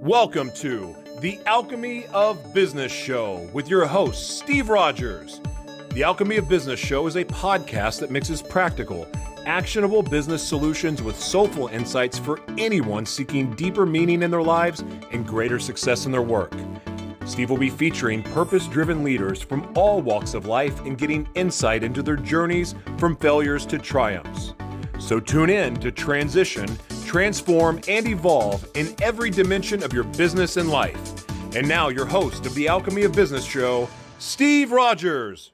Welcome to the Alchemy of Business Show with your host, Steve Rodgers. The Alchemy of Business Show is a podcast that mixes practical, actionable business solutions with soulful insights for anyone seeking deeper meaning in their lives and greater success in their work. Steve will be featuring purpose-driven leaders from all walks of life and getting insight into their journeys from failures to triumphs. So tune in to transition, transform, and evolve in every dimension of your business and life. And now your host of the Alchemy of Business Show, Steve Rodgers.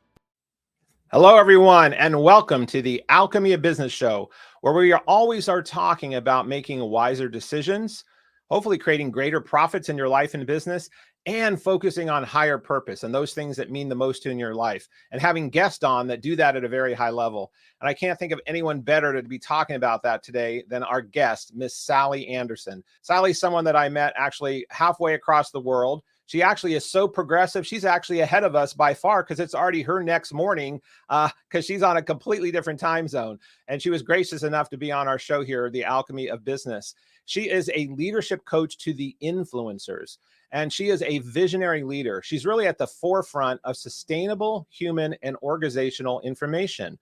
Hello, everyone, and welcome to the Alchemy of Business Show, where we always are talking about making wiser decisions, hopefully creating greater profits in your life and business, and focusing on higher purpose and those things that mean the most in your life, and having guests on that do that at a very high level. And I can't think of anyone better to be talking about that today than our guest, Miss Sally Anderson. Sally's someone that I met actually halfway across the world. She actually is so progressive. She's actually ahead of us by far because it's already her next morning because she's on a completely different time zone. And she was gracious enough to be on our show here, The Alchemy of Business. She is a leadership coach to the influencers, and she is a visionary leader. She's really at the forefront of sustainable human and organizational information.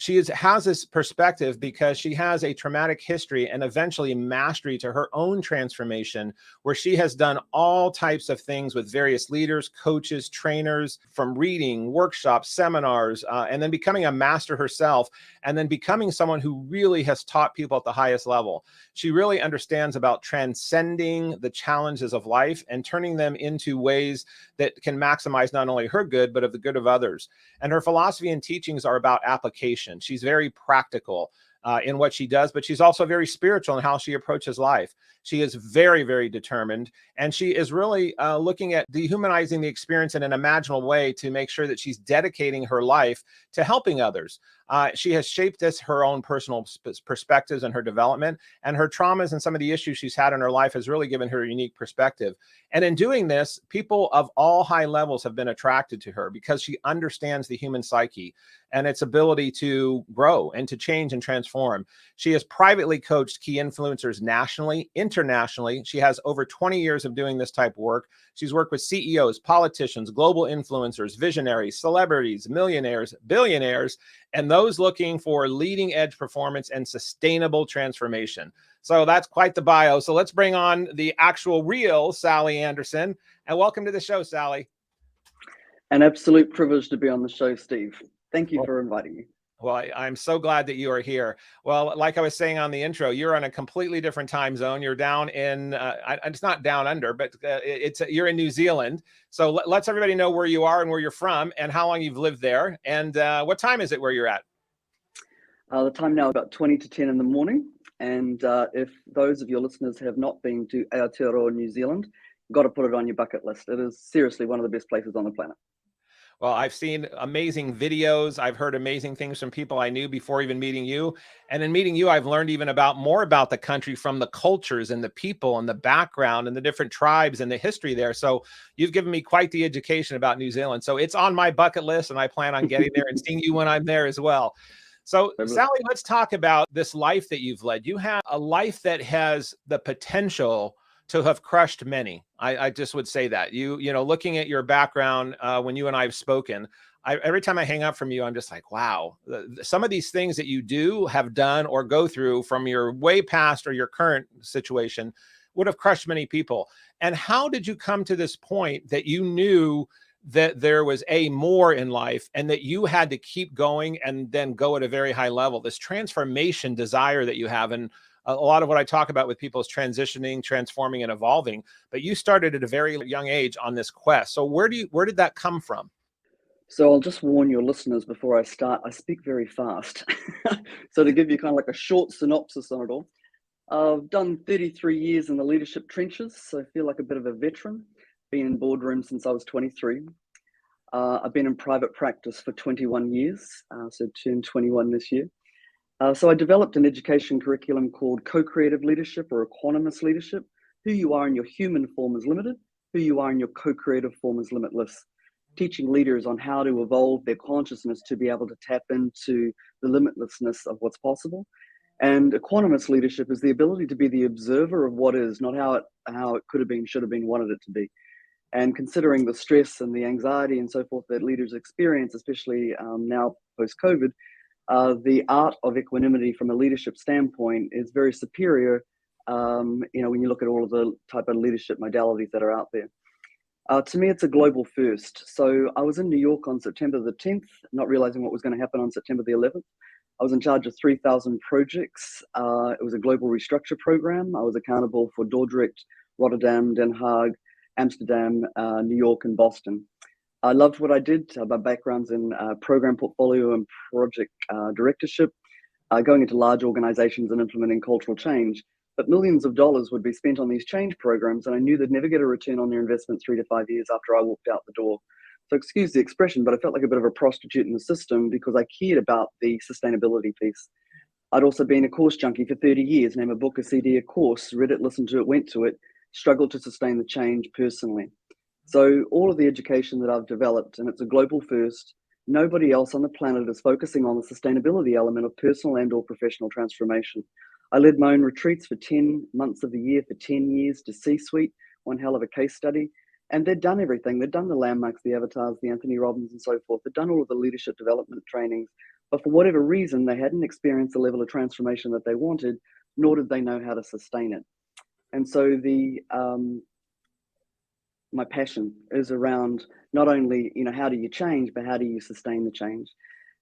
She has this perspective because she has a traumatic history and eventually mastery to her own transformation, where she has done all types of things with various leaders, coaches, trainers, from reading, workshops, seminars, and then becoming a master herself, and then becoming someone who really has taught people at the highest level. She really understands about transcending the challenges of life and turning them into ways that can maximize not only her good, but of the good of others. And her philosophy and teachings are about application. She's very practical in what she does, but she's also very spiritual in how she approaches life. She is very, very determined, and she is really looking at dehumanizing the experience in an imaginable way to make sure that she's dedicating her life to helping others. She has shaped this her own personal perspectives and her development, and her traumas and some of the issues she's had in her life has really given her a unique perspective. And in doing this, people of all high levels have been attracted to her because she understands the human psyche and its ability to grow and to change and transform. She has privately coached key influencers nationally, internationally. She has over 20 years of doing this type of work. She's worked with CEOs, politicians, global influencers, visionaries, celebrities, millionaires, billionaires, and those looking for leading edge performance and sustainable transformation. So that's quite the bio. So let's bring on the actual real Sally Anderson, and welcome to the show, Sally. An absolute privilege to be on the show, Steve. Thank you for inviting me. Well, I'm so glad that you are here. Well, like I was saying on the intro, you're on a completely different time zone. You're down in, it's not down under, but you're in New Zealand. So let's everybody know where you are and where you're from and how long you've lived there. And what time is it where you're at? The time now about 20 to 10 in the morning. And if those of your listeners have not been to Aotearoa, New Zealand, you've got to put it on your bucket list. It is seriously one of the best places on the planet. Well, I've seen amazing videos. I've heard amazing things from people I knew before even meeting you. And in meeting you, I've learned even more about the country from the cultures and the people and the background and the different tribes and the history there. So you've given me quite the education about New Zealand. So it's on my bucket list, and I plan on getting there and seeing you when I'm there as well. So Sally, let's talk about this life that you've led. You have a life that has the potential to have crushed many. I just would say that you know, looking at your background, when you and I have spoken, every time I hang up from you, I'm just like, wow, some of these things that you do, have done, or go through from your way past or your current situation would have crushed many people. And how did you come to this point that you knew that there was more in life and that you had to keep going and then go at a very high level, this transformation desire that you have? And a lot of what I talk about with people is transitioning, transforming, and evolving. But you started at a very young age on this quest. So where did that come from? So I'll just warn your listeners before I start, I speak very fast. So to give you kind of like a short synopsis on it all, I've done 33 years in the leadership trenches, so I feel like a bit of a veteran. Been in boardrooms since I was 23. I've been in private practice for 21 years, so turned 21 this year. So I developed an education curriculum called co-creative leadership or equanimous leadership. Who you are in your human form is limited. Who you are in your co-creative form is limitless. Teaching leaders on how to evolve their consciousness to be able to tap into the limitlessness of what's possible. And equanimous leadership is the ability to be the observer of what is, not how it could have been, should have been, wanted it to be. And considering the stress and the anxiety and so forth that leaders experience, especially now post-COVID, the art of equanimity from a leadership standpoint is very superior, when you look at all of the type of leadership modalities that are out there. To me, it's a global first. So I was in New York on September the 10th, not realizing what was going to happen on September the 11th. I was in charge of 3,000 projects. It was a global restructure program. I was accountable for Dordrecht, Rotterdam, Den Haag, Amsterdam, New York, and Boston. I loved what I did. My background's in program portfolio and project directorship, going into large organizations and implementing cultural change. But millions of dollars would be spent on these change programs, and I knew they'd never get a return on their investment 3 to 5 years after I walked out the door. So excuse the expression, but I felt like a bit of a prostitute in the system because I cared about the sustainability piece. I'd also been a course junkie for 30 years, name a book, a CD, a course, read it, listened to it, went to it, struggled to sustain the change personally. So all of the education that I've developed, and it's a global first, nobody else on the planet is focusing on the sustainability element of personal and or professional transformation. I led my own retreats for 10 months of the year for 10 years to C-suite, one hell of a case study. And they'd done everything. They'd done the landmarks, the avatars, the Anthony Robbins and so forth. They'd done all of the leadership development trainings. But for whatever reason, they hadn't experienced the level of transformation that they wanted, nor did they know how to sustain it. And so my passion is around not only, how do you change, but how do you sustain the change?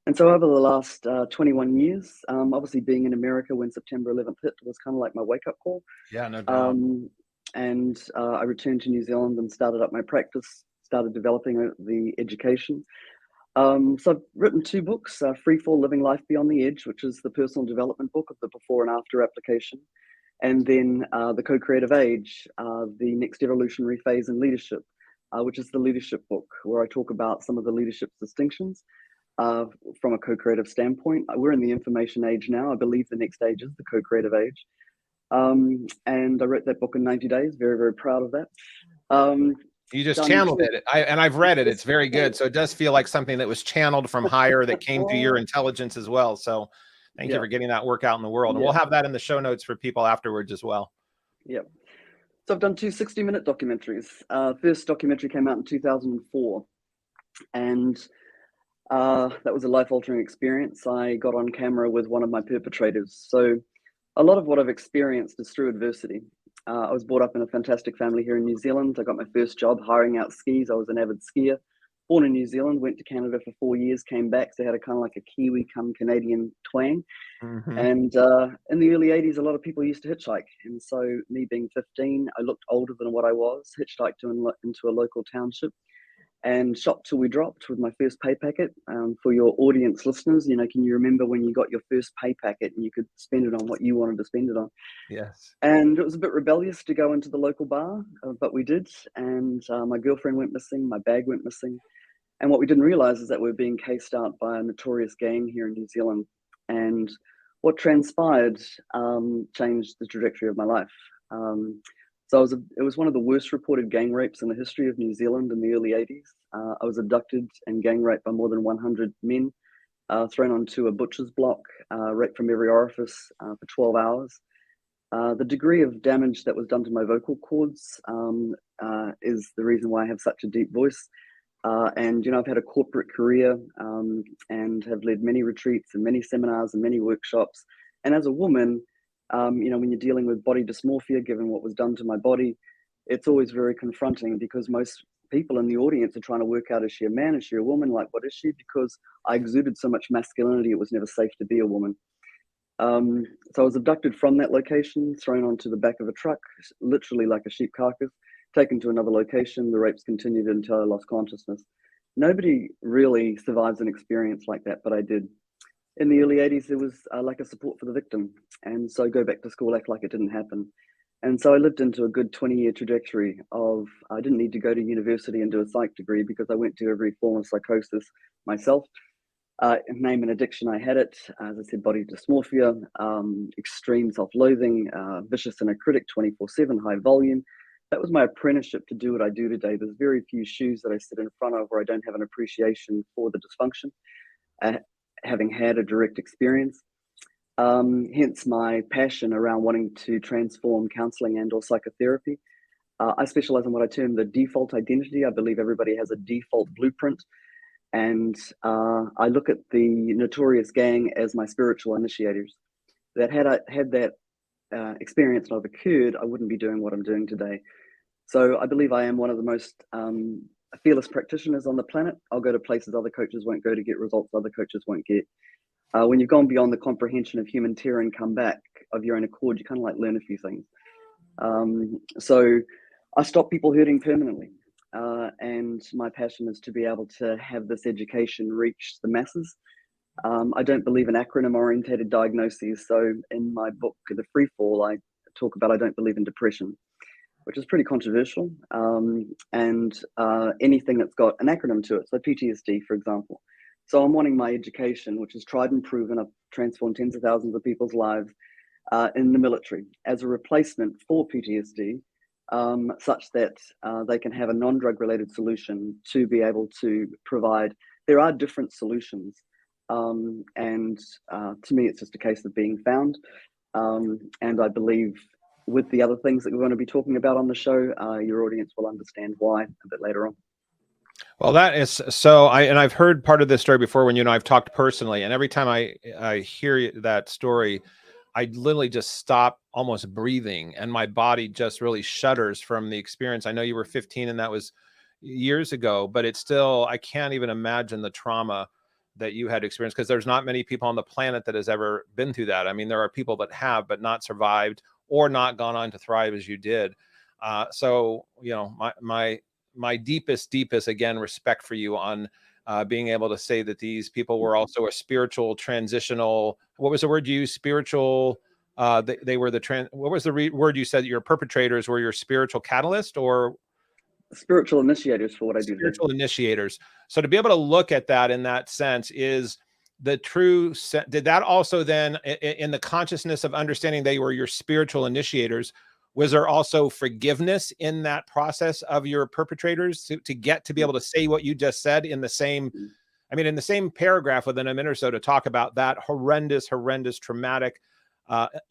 And so over the last 21 years, obviously being in America when September 11th hit was kind of like my wake-up call. Yeah, no doubt. And I returned to New Zealand and started up my practice, started developing the education. So I've written 2 books, Free Fall, Living Life Beyond the Edge, which is the personal development book of the before and after application. And then the Co-Creative Age, the next evolutionary phase in leadership, which is the leadership book, where I talk about some of the leadership distinctions from a co-creative standpoint. We're in the information age now. I believe the next age is the co-creative age. And I wrote that book in 90 days. Very, very proud of that. You just channeled it. I've read it. It's very good. So it does feel like something that was channeled from higher that came through your intelligence as well. So thank you for getting that work out in the world. And we'll have that in the show notes for people afterwards as well. Yep. So I've done 2 60-minute documentaries. First documentary came out in 2004. And that was a life-altering experience. I got on camera with one of my perpetrators. So a lot of what I've experienced is through adversity. I was brought up in a fantastic family here in New Zealand. I got my first job hiring out skis. I was an avid skier. Born in New Zealand, went to Canada for 4 years, came back. So I had a kind of like a Kiwi come Canadian twang. Mm-hmm. And in the early 80s, a lot of people used to hitchhike. And so me being 15, I looked older than what I was, hitchhiked into a local township and shopped till we dropped with my first pay packet. For your audience listeners, can you remember when you got your first pay packet and you could spend it on what you wanted to spend it on? Yes. And it was a bit rebellious to go into the local bar, but we did. And my girlfriend went missing, my bag went missing. And what we didn't realize is that we were being cased out by a notorious gang here in New Zealand. And what transpired changed the trajectory of my life. So it was one of the worst reported gang rapes in the history of New Zealand in the early 80s. I was abducted and gang raped by more than 100 men, thrown onto a butcher's block, raped from every orifice for 12 hours. The degree of damage that was done to my vocal cords is the reason why I have such a deep voice. And I've had a corporate career and have led many retreats and many seminars and many workshops. And as a woman, when you're dealing with body dysmorphia, given what was done to my body, it's always very confronting because most people in the audience are trying to work out, is she a man? Is she a woman? Like, what is she? Because I exuded so much masculinity, it was never safe to be a woman. So I was abducted from that location, thrown onto the back of a truck, literally like a sheep carcass, taken to another location. The rapes continued until I lost consciousness. Nobody really survives an experience like that, but I did. In the early 80s, there was like a support for the victim. And so go back to school, act like it didn't happen. And so I lived into a good 20-year trajectory of, I didn't need to go to university and do a psych degree because I went to every form of psychosis myself. Name and addiction, I had it. As I said, body dysmorphia, extreme self-loathing, vicious inner critic, 24/7, high volume. That was my apprenticeship to do what I do today. There's very few shoes that I sit in front of where I don't have an appreciation for the dysfunction, having had a direct experience. Hence my passion around wanting to transform counseling and or psychotherapy. I specialize in what I term the default identity. I believe everybody has a default blueprint. And I look at the notorious gang as my spiritual initiators. That had I had that experience not occurred, I wouldn't be doing what I'm doing today. So I believe I am one of the most fearless practitioners on the planet. I'll go to places other coaches won't go to get results other coaches won't get. When you've gone beyond the comprehension of human terror and come back of your own accord, you kind of like learn a few things. So I stop people hurting permanently. And my passion is to be able to have this education reach the masses. I don't believe in acronym-orientated diagnoses. So in my book, The Free Fall, I talk about I don't believe in depression, which is pretty controversial. And anything that's got an acronym to it. So PTSD, for example. So I'm wanting my education, which is tried and proven. I've transformed tens of thousands of people's lives in the military as a replacement for PTSD. Such that they can have a non-drug related solution to be able to provide. There are different solutions, and to me it's just a case of being found, and I believe with the other things that we're going to be talking about on the show, your audience will understand why a bit later on. Well, that is so. I've heard part of this story before when you and I've talked personally, and every time I hear that story, I literally just stop almost breathing, and my body just really shudders from the experience. I know you were 15 and that was years ago, but it's still, I can't even imagine the trauma that you had experienced, because there's not many people on the planet that has ever been through that. I mean, there are people that have, but not survived or not gone on to thrive as you did. So, you know, my deepest, again, respect for you on being able to say that these people were also a spiritual transitional, what was the word you used? Spiritual, they were what was the word you said? Your perpetrators were your spiritual catalyst, or spiritual initiators for what I do. Spiritual initiators. So to be able to look at that in that sense is the true, did that also then in the consciousness of understanding they were your spiritual initiators, was there also forgiveness in that process of your perpetrators to get to be able to say what you just said in the same, I mean, in the same paragraph within a minute or so, to talk about that horrendous, traumatic,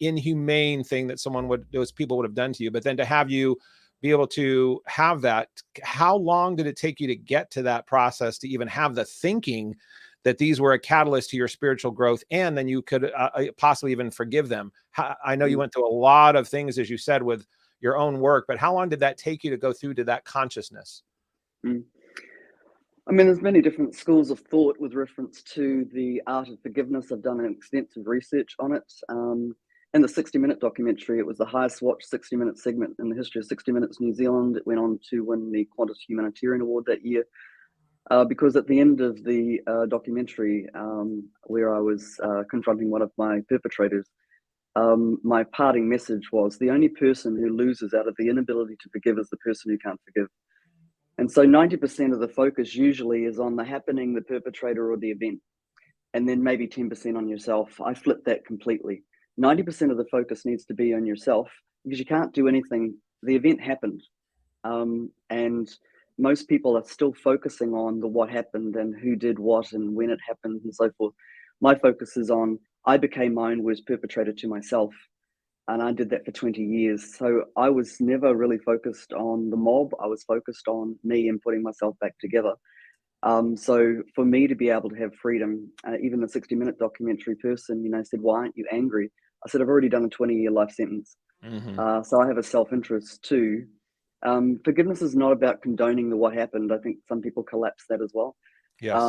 inhumane thing that those people would have done to you, but then to have you be able to have that, how long did it take you to get to that process to even have the thinking that these were a catalyst to your spiritual growth, and then you could possibly even forgive them? I know you went through a lot of things, as you said, with your own work, but how long did that take you to go through to that consciousness? I mean, there's many different schools of thought with reference to the art of forgiveness. I've done an extensive research on it. In the 60-minute documentary, it was the highest watched 60-minute segment in the history of 60 Minutes New Zealand. It went on to win the Qantas Humanitarian Award that year. Because at the end of the documentary, where I was confronting one of my perpetrators, my parting message was, the only person who loses out of the inability to forgive is the person who can't forgive. And so 90% of the focus usually is on the happening, the perpetrator, or the event, and then maybe 10% on yourself. I flipped that completely. 90% of the focus needs to be on yourself, because you can't do anything. The event happened. And most people are still focusing on the what happened and who did what and when it happened and so forth. My focus is on, I became my own worst perpetrator to myself. And I did that for 20 years. So I was never really focused on the mob. I was focused on me and putting myself back together. So for me to be able to have freedom, even the 60-minute documentary person, said, why aren't you angry? I said, I've already done a 20-year life sentence. So I have a self-interest too. Forgiveness is not about condoning the what happened. I think some people collapse that as well. Yes.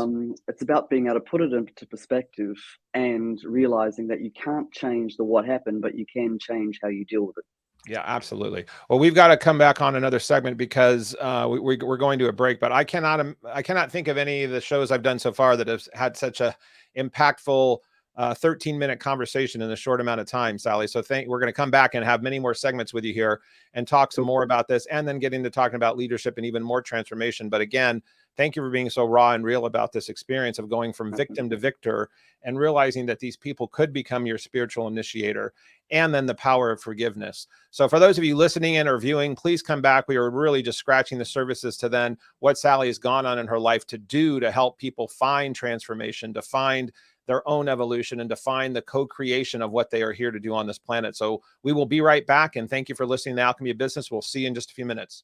It's about being able to put it into perspective and realizing that you can't change the what happened, but you can change how you deal with it. Yeah, absolutely. Well, we've got to come back on another segment because we're going to a break, but I cannot think of any of the shows I've done so far that have had such a impactful 13-minute conversation in a short amount of time, Sally. So we're going to come back and have many more segments with you here and talk some more about this, and then get into talking about leadership and even more transformation. But again, thank you for being so raw and real about this experience of going from victim to victor and realizing that these people could become your spiritual initiator, and then the power of forgiveness. So for those of you listening in or viewing, please come back. We are really just scratching the surfaces to then what Sally has gone on in her life to do to help people find transformation, to find their own evolution and define the co-creation of what they are here to do on this planet. So we will be right back. And thank you for listening to Alchemy of Business. We'll see you in just a few minutes.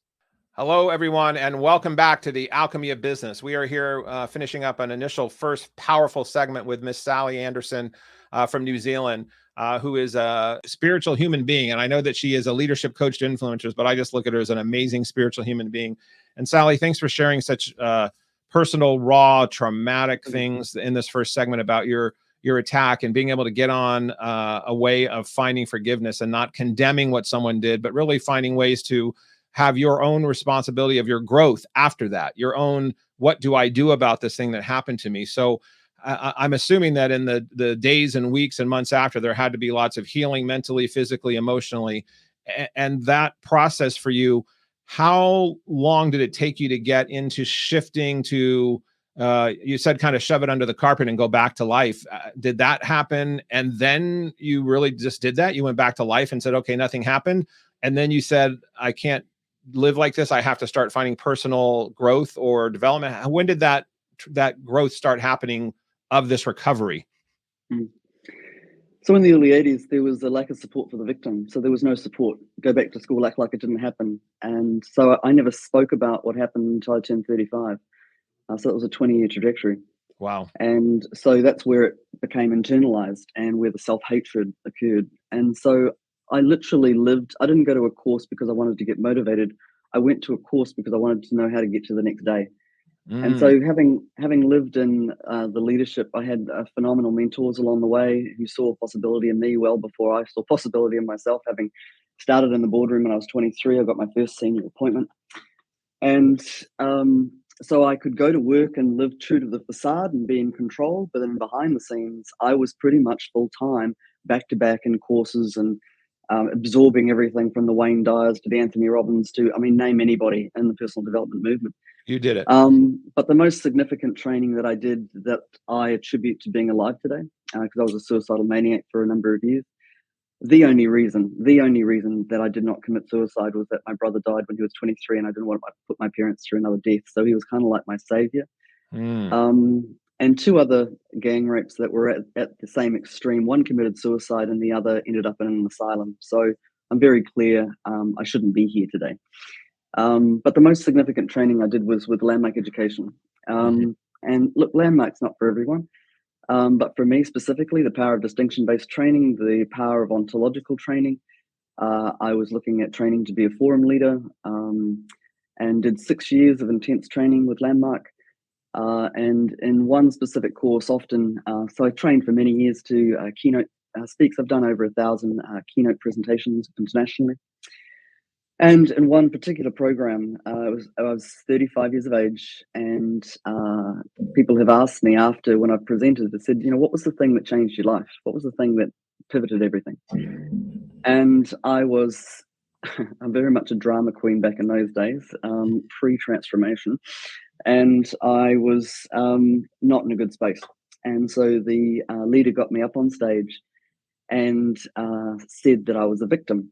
Hello, everyone, and welcome back to the Alchemy of Business. We are here finishing up an initial first powerful segment with Miss Sally Anderson from New Zealand, who is a spiritual human being. And I know that she is a leadership coach to influencers, but I just look at her as an amazing spiritual human being. And Sally, thanks for sharing such personal, raw, traumatic things in this first segment about your attack and being able to get on a way of finding forgiveness and not condemning what someone did, but really finding ways to have your own responsibility of your growth after that, your own, what do I do about this thing that happened to me? So I'm assuming that in the days and weeks and months after, there had to be lots of healing mentally, physically, emotionally. And that process for you, how long did it take you to get into shifting to, you said kind of shove it under the carpet and go back to life. Did that happen? And then you really just did that? You went back to life and said, okay, nothing happened. And then you said, I can't live like this. I have to start finding personal growth or development. When did that growth start happening of this recovery? So in the early 80s, there was a lack of support for the victim. So there was no support. Go back to school, act like it didn't happen. And so I never spoke about what happened until I turned 35. So it was a 20-year trajectory. Wow. And so that's where it became internalized and where the self-hatred occurred. And so I literally lived, I didn't go to a course because I wanted to get motivated. I went to a course because I wanted to know how to get to the next day. And so having lived in the leadership, I had phenomenal mentors along the way who saw possibility in me well before I saw possibility in myself. Having started in the boardroom when I was 23, I got my first senior appointment. And so I could go to work and live true to the facade and be in control. But then behind the scenes, I was pretty much full-time, back-to-back in courses and absorbing everything from the Wayne Dyers to the Anthony Robbins to, name anybody in the personal development movement. You did it. But the most significant training that I did that I attribute to being alive today, because I was a suicidal maniac for a number of years. The only reason that I did not commit suicide was that my brother died when he was 23 and I didn't want to put my parents through another death. So he was kind of like my savior. And two other gang rapes that were at the same extreme. One committed suicide and the other ended up in an asylum. So I'm very clear I shouldn't be here today. But the most significant training I did was with landmark education. And look, landmark's not for everyone. But for me specifically, the power of distinction-based training, the power of ontological training. I was looking at training to be a forum leader and did 6 years of intense training with Landmark. And in one specific course, often, so I trained for many years to keynote speaks. I've done over 1,000 keynote presentations internationally. And in one particular program, I was 35 years of age, and people have asked me after when I presented, they said, what was the thing that changed your life? What was the thing that pivoted everything? And I'm very much a drama queen back in those days, pre-transformation, and I was not in a good space. And so the leader got me up on stage and said that I was a victim.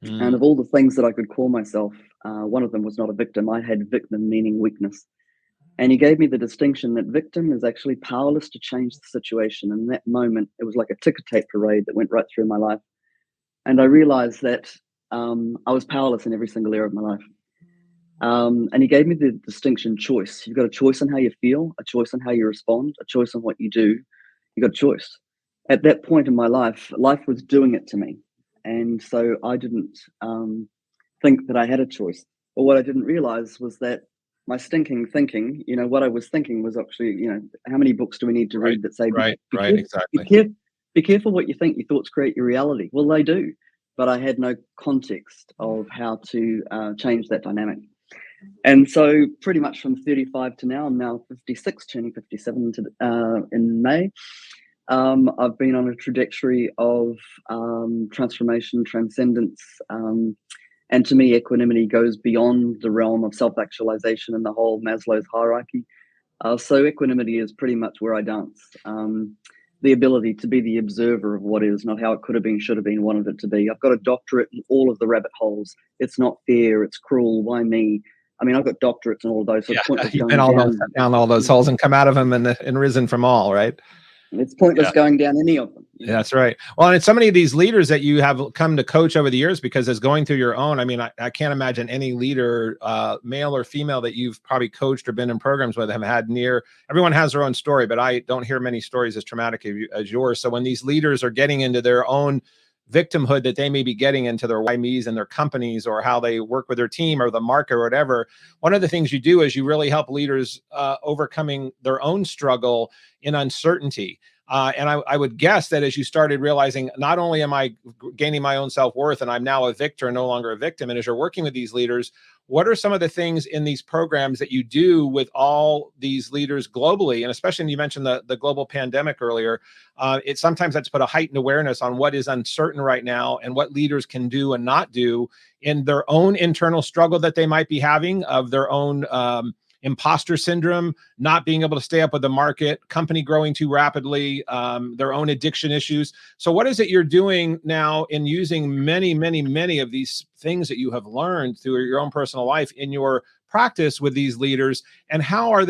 And of all the things that I could call myself, one of them was not a victim. I had victim meaning weakness. And he gave me the distinction that victim is actually powerless to change the situation. And in that moment, it was like a ticker tape parade that went right through my life. And I realized that I was powerless in every single area of my life. And he gave me the distinction choice. You've got a choice on how you feel, a choice on how you respond, a choice on what you do. You've got a choice. At that point in my life, life was doing it to me. And so I didn't think that I had a choice. But what I didn't realize was that my stinking thinking, what I was thinking was actually, how many books do we need to read that say, exactly. Be careful what you think. Your thoughts create your reality. Well, they do. But I had no context of how to change that dynamic. And so pretty much from 35 to now, I'm now 56, turning 57 in May. I've been on a trajectory of transformation, transcendence, and to me, equanimity goes beyond the realm of self-actualization and the whole Maslow's hierarchy. So equanimity is pretty much where I dance. The ability to be the observer of what is, not how it could have been, should have been, wanted it to be. I've got a doctorate in all of the rabbit holes. It's not fair. It's cruel. Why me? I've got doctorates in all of those. So you've been down all those holes and come out of them and risen from all, right? It's pointless going down any of them. Yeah, that's right. Well, and so many of these leaders that you have come to coach over the years, because as going through your own, I mean, I can't imagine any leader, male or female, that you've probably coached or been in programs with have had everyone has their own story, but I don't hear many stories as traumatic as yours. So when these leaders are getting into their own victimhood that they may be getting into their why me's and their companies, or how they work with their team or the market or whatever, one of the things you do is you really help leaders overcoming their own struggle in uncertainty. And I would guess that as you started realizing, not only am I gaining my own self-worth and I'm now a victor and no longer a victim, and as you're working with these leaders, what are some of the things in these programs that you do with all these leaders globally? And especially when you mentioned the global pandemic earlier, it sometimes that's put a heightened awareness on what is uncertain right now and what leaders can do and not do in their own internal struggle that they might be having, of their own imposter syndrome, not being able to stay up with the market, company growing too rapidly, their own addiction issues. So what is it you're doing now in using many, many, many of these things that you have learned through your own personal life in your practice with these leaders? And how are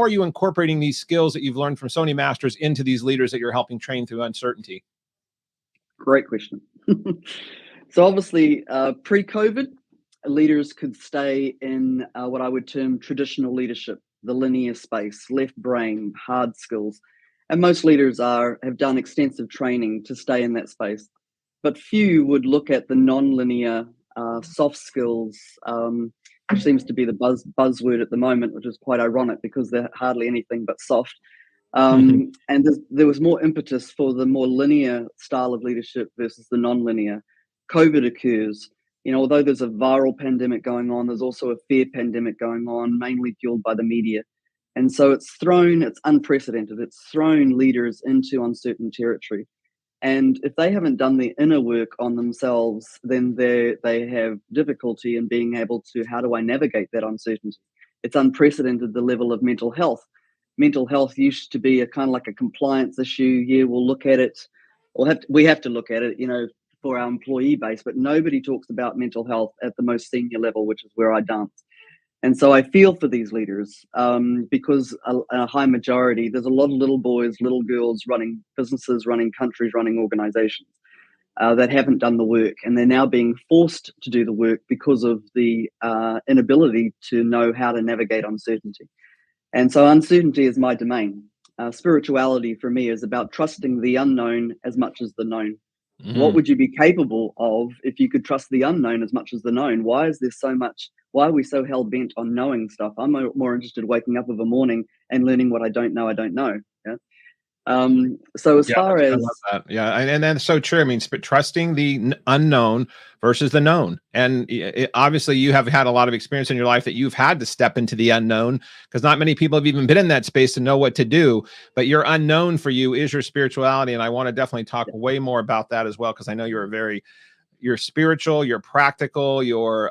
you incorporating these skills that you've learned from so many masters into these leaders that you're helping train through uncertainty? Great question. So obviously, pre-COVID, leaders could stay in what I would term traditional leadership, the linear space, left brain, hard skills. And most leaders have done extensive training to stay in that space. But few would look at the non-linear soft skills, which seems to be the buzzword at the moment, which is quite ironic because they're hardly anything but soft. And there was more impetus for the more linear style of leadership versus the non-linear. COVID occurs. Although there's a viral pandemic going on, there's also a fear pandemic going on, mainly fueled by the media. And so it's unprecedented. It's thrown leaders into uncertain territory. And if they haven't done the inner work on themselves, then they have difficulty in being able to, how do I navigate that uncertainty? It's unprecedented, the level of mental health. Mental health used to be a kind of like a compliance issue. Yeah, we'll look at it. We have to look at it, for our employee base, but nobody talks about mental health at the most senior level, which is where I dance. And so I feel for these leaders because a high majority, there's a lot of little boys, little girls running businesses, running countries, running organizations that haven't done the work. And they're now being forced to do the work because of the inability to know how to navigate uncertainty. And so uncertainty is my domain. Spirituality for me is about trusting the unknown as much as the known. What would you be capable of if you could trust the unknown as much as the known? Why are we so hell-bent on knowing stuff? I'm more interested in waking up of a morning and learning what I don't know. Yeah. So as far as, I love that. Yeah. And that's so true. I mean, trusting the unknown versus the known. And obviously you have had a lot of experience in your life that you've had to step into the unknown, because not many people have even been in that space to know what to do. But your unknown for you is your spirituality. And I want to definitely talk way more about that as well, because I know you're spiritual, you're practical, you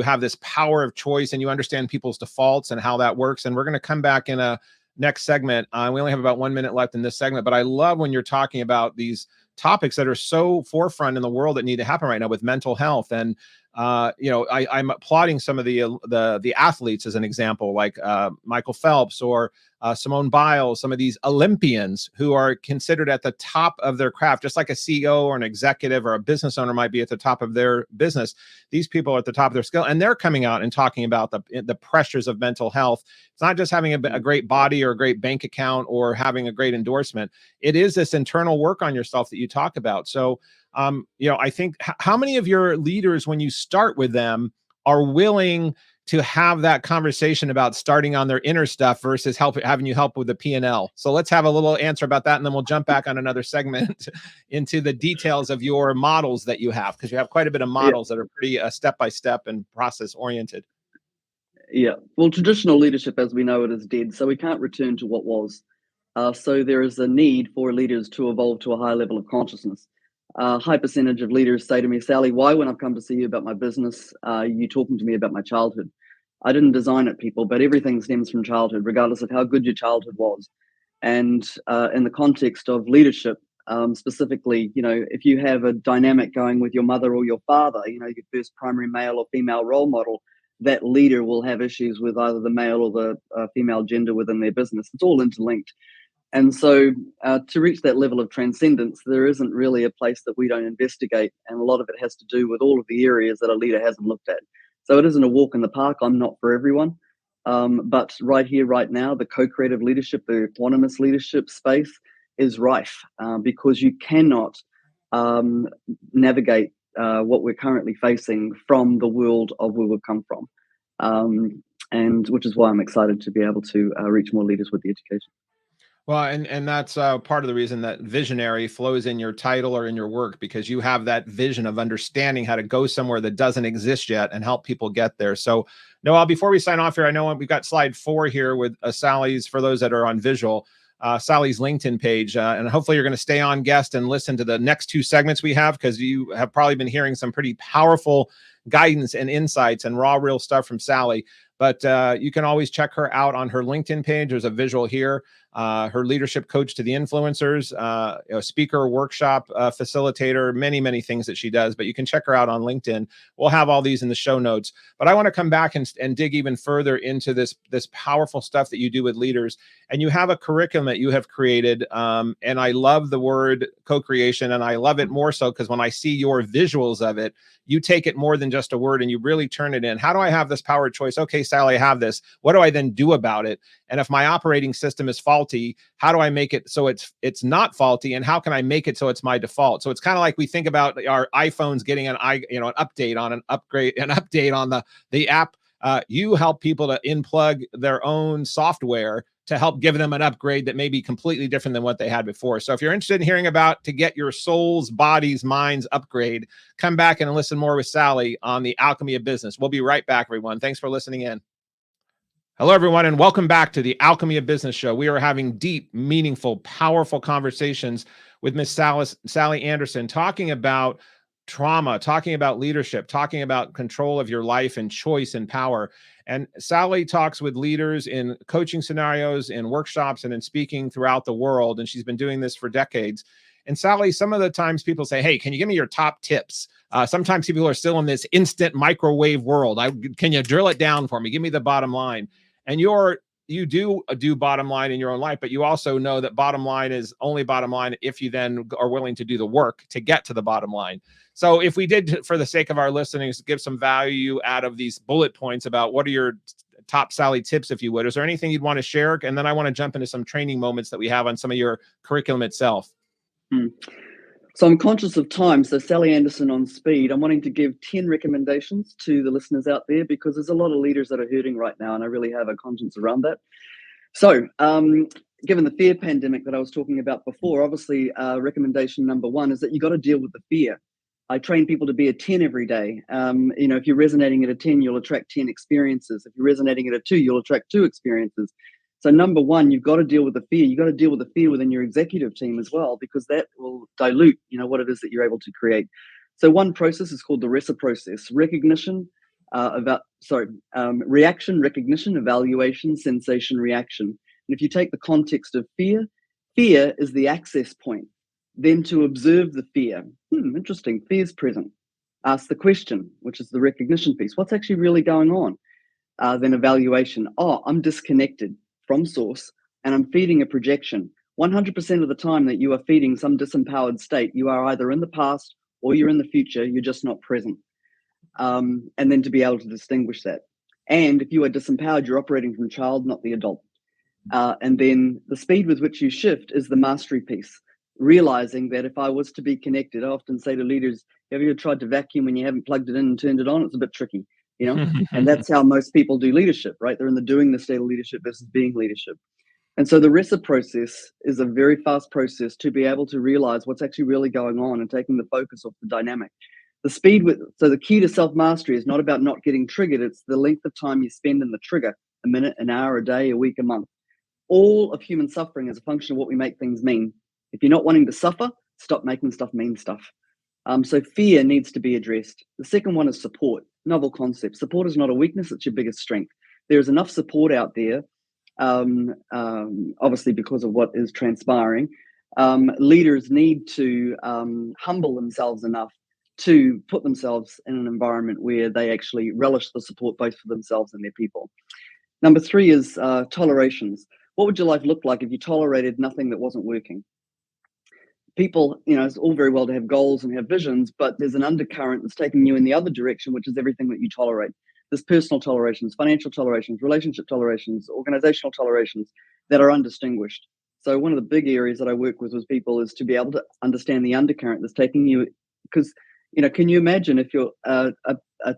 have this power of choice, and you understand people's defaults and how that works. And we're going to come back in a next segment. We only have about 1 minute left in this segment, but I love when you're talking about these topics that are so forefront in the world that need to happen right now with mental health. And I'm applauding some of the athletes as an example, like Michael Phelps or Simone Biles, some of these Olympians who are considered at the top of their craft, just like a CEO or an executive or a business owner might be at the top of their business. These people are at the top of their skill, and they're coming out and talking about the pressures of mental health. It's not just having a great body or a great bank account or having a great endorsement. It is this internal work on yourself that you talk about. So, I think how many of your leaders, when you start with them, are willing to have that conversation about starting on their inner stuff versus having you help with the P&L? So let's have a little answer about that, and then we'll jump back on another segment into the details of your models that you have, because you have quite a bit of models that are pretty step-by-step and process-oriented. Yeah. Well, traditional leadership as we know it is dead, so we can't return to what was. So there is a need for leaders to evolve to a higher level of consciousness. High percentage of leaders say to me, Sally, why when I've come to see you about my business, you talking to me about my childhood? I didn't design it, people, but everything stems from childhood, regardless of how good your childhood was. And in the context of leadership, specifically, if you have a dynamic going with your mother or your father, your first primary male or female role model, that leader will have issues with either the male or the female gender within their business. It's all interlinked. And so to reach that level of transcendence, there isn't really a place that we don't investigate. And a lot of it has to do with all of the areas that a leader hasn't looked at. So it isn't a walk in the park. I'm not for everyone. But right here, right now, the co-creative leadership, the autonomous leadership space is rife because you cannot navigate what we're currently facing from the world of where we've come from. And which is why I'm excited to be able to reach more leaders with the education. Well, and that's part of the reason that visionary flows in your title or in your work, because you have that vision of understanding how to go somewhere that doesn't exist yet and help people get there. So, Noel, before we sign off here, I know we've got slide 4 here with Sally's, for those that are on visual, Sally's LinkedIn page. And hopefully you're going to stay on guest and listen to the next 2 segments we have, because you have probably been hearing some pretty powerful guidance and insights and raw, real stuff from Sally. But you can always check her out on her LinkedIn page. There's a visual here. Her leadership coach to the influencers, speaker, workshop, facilitator, many things that she does. But you can check her out on LinkedIn. We'll have all these in the show notes. But I want to come back and dig even further into this powerful stuff that you do with leaders. And you have a curriculum that you have created. And I love the word co-creation. And I love it more so because when I see your visuals of it, you take it more than just a word and you really turn it in. How do I have this power choice? Okay, Sally, I have this. What do I then do about it? And if my operating system is faulty, how do I make it so it's not faulty? And how can I make it so it's my default? So it's kind of like we think about our iPhones getting an update on the app. You help people to unplug their own software to help give them an upgrade that may be completely different than what they had before. So if you're interested in hearing about to get your soul's, body's, mind's upgrade, come back and listen more with Sally on the Alchemy of Business. We'll be right back, everyone. Thanks for listening in. Hello, everyone, and welcome back to the Alchemy of Business Show. We are having deep, meaningful, powerful conversations with Miss Sally Anderson, talking about trauma, talking about leadership, talking about control of your life and choice and power. And Sally talks with leaders in coaching scenarios, in workshops, and in speaking throughout the world. And she's been doing this for decades. And Sally, some of the times people say, hey, can you give me your top tips? Sometimes people are still in this instant microwave world. Can you drill it down for me? Give me the bottom line. And you do bottom line in your own life, but you also know that bottom line is only bottom line if you then are willing to do the work to get to the bottom line. So if we did, for the sake of our listeners, give some value out of these bullet points about what are your top Sally tips, if you would, is there anything you'd want to share? And then I want to jump into some training moments that we have on some of your curriculum itself. So I'm conscious of time. So Sally Anderson on speed. I'm wanting to give 10 recommendations to the listeners out there because there's a lot of leaders that are hurting right now, and I really have a conscience around that. So given the fear pandemic that I was talking about before, obviously recommendation number 1 is that you got to deal with the fear. I train people to be a 10 every day. If you're resonating at a 10, you'll attract 10 experiences. If you're resonating at a 2, you'll attract 2 experiences. So number 1, you've got to deal with the fear. You've got to deal with the fear within your executive team as well, because that will dilute, what it is that you're able to create. So one process is called the RESA process: reaction, recognition, evaluation, sensation, reaction. And if you take the context of fear is the access point. Then to observe the fear. Interesting. Fear's present. Ask the question, which is the recognition piece. What's actually really going on? Then evaluation. I'm disconnected from source and I'm feeding a projection. 100% of the time that you are feeding some disempowered state, you are either in the past or you're in the future. You're just not present. And then to be able to distinguish that. And if you are disempowered, you're operating from child, not the adult. And then the speed with which you shift is the mastery piece. Realizing that if I was to be connected, I often say to leaders, have you ever tried to vacuum when you haven't plugged it in and turned it on? It's a bit tricky, and that's how most people do leadership, right? They're in the doing the state of leadership versus being leadership. And so the RESA process is a very fast process to be able to realize what's actually really going on and taking the focus off the dynamic. So the key to self-mastery is not about not getting triggered. It's the length of time you spend in the trigger: a minute, an hour, a day, a week, a month. All of human suffering is a function of what we make things mean. If you're not wanting to suffer, stop making stuff mean stuff. So fear needs to be addressed. The second one is support. Novel concept. Support is not a weakness, it's your biggest strength. There is enough support out there, obviously because of what is transpiring. Leaders need to humble themselves enough to put themselves in an environment where they actually relish the support both for themselves and their people. Number 3 is tolerations. what would your life look like if you tolerated nothing that wasn't working? People, it's all very well to have goals and have visions, but there's an undercurrent that's taking you in the other direction, which is everything that you tolerate. There's personal tolerations, financial tolerations, relationship tolerations, organizational tolerations that are undistinguished. So one of the big areas that I work with people is to be able to understand the undercurrent that's taking you, because, can you imagine if you're a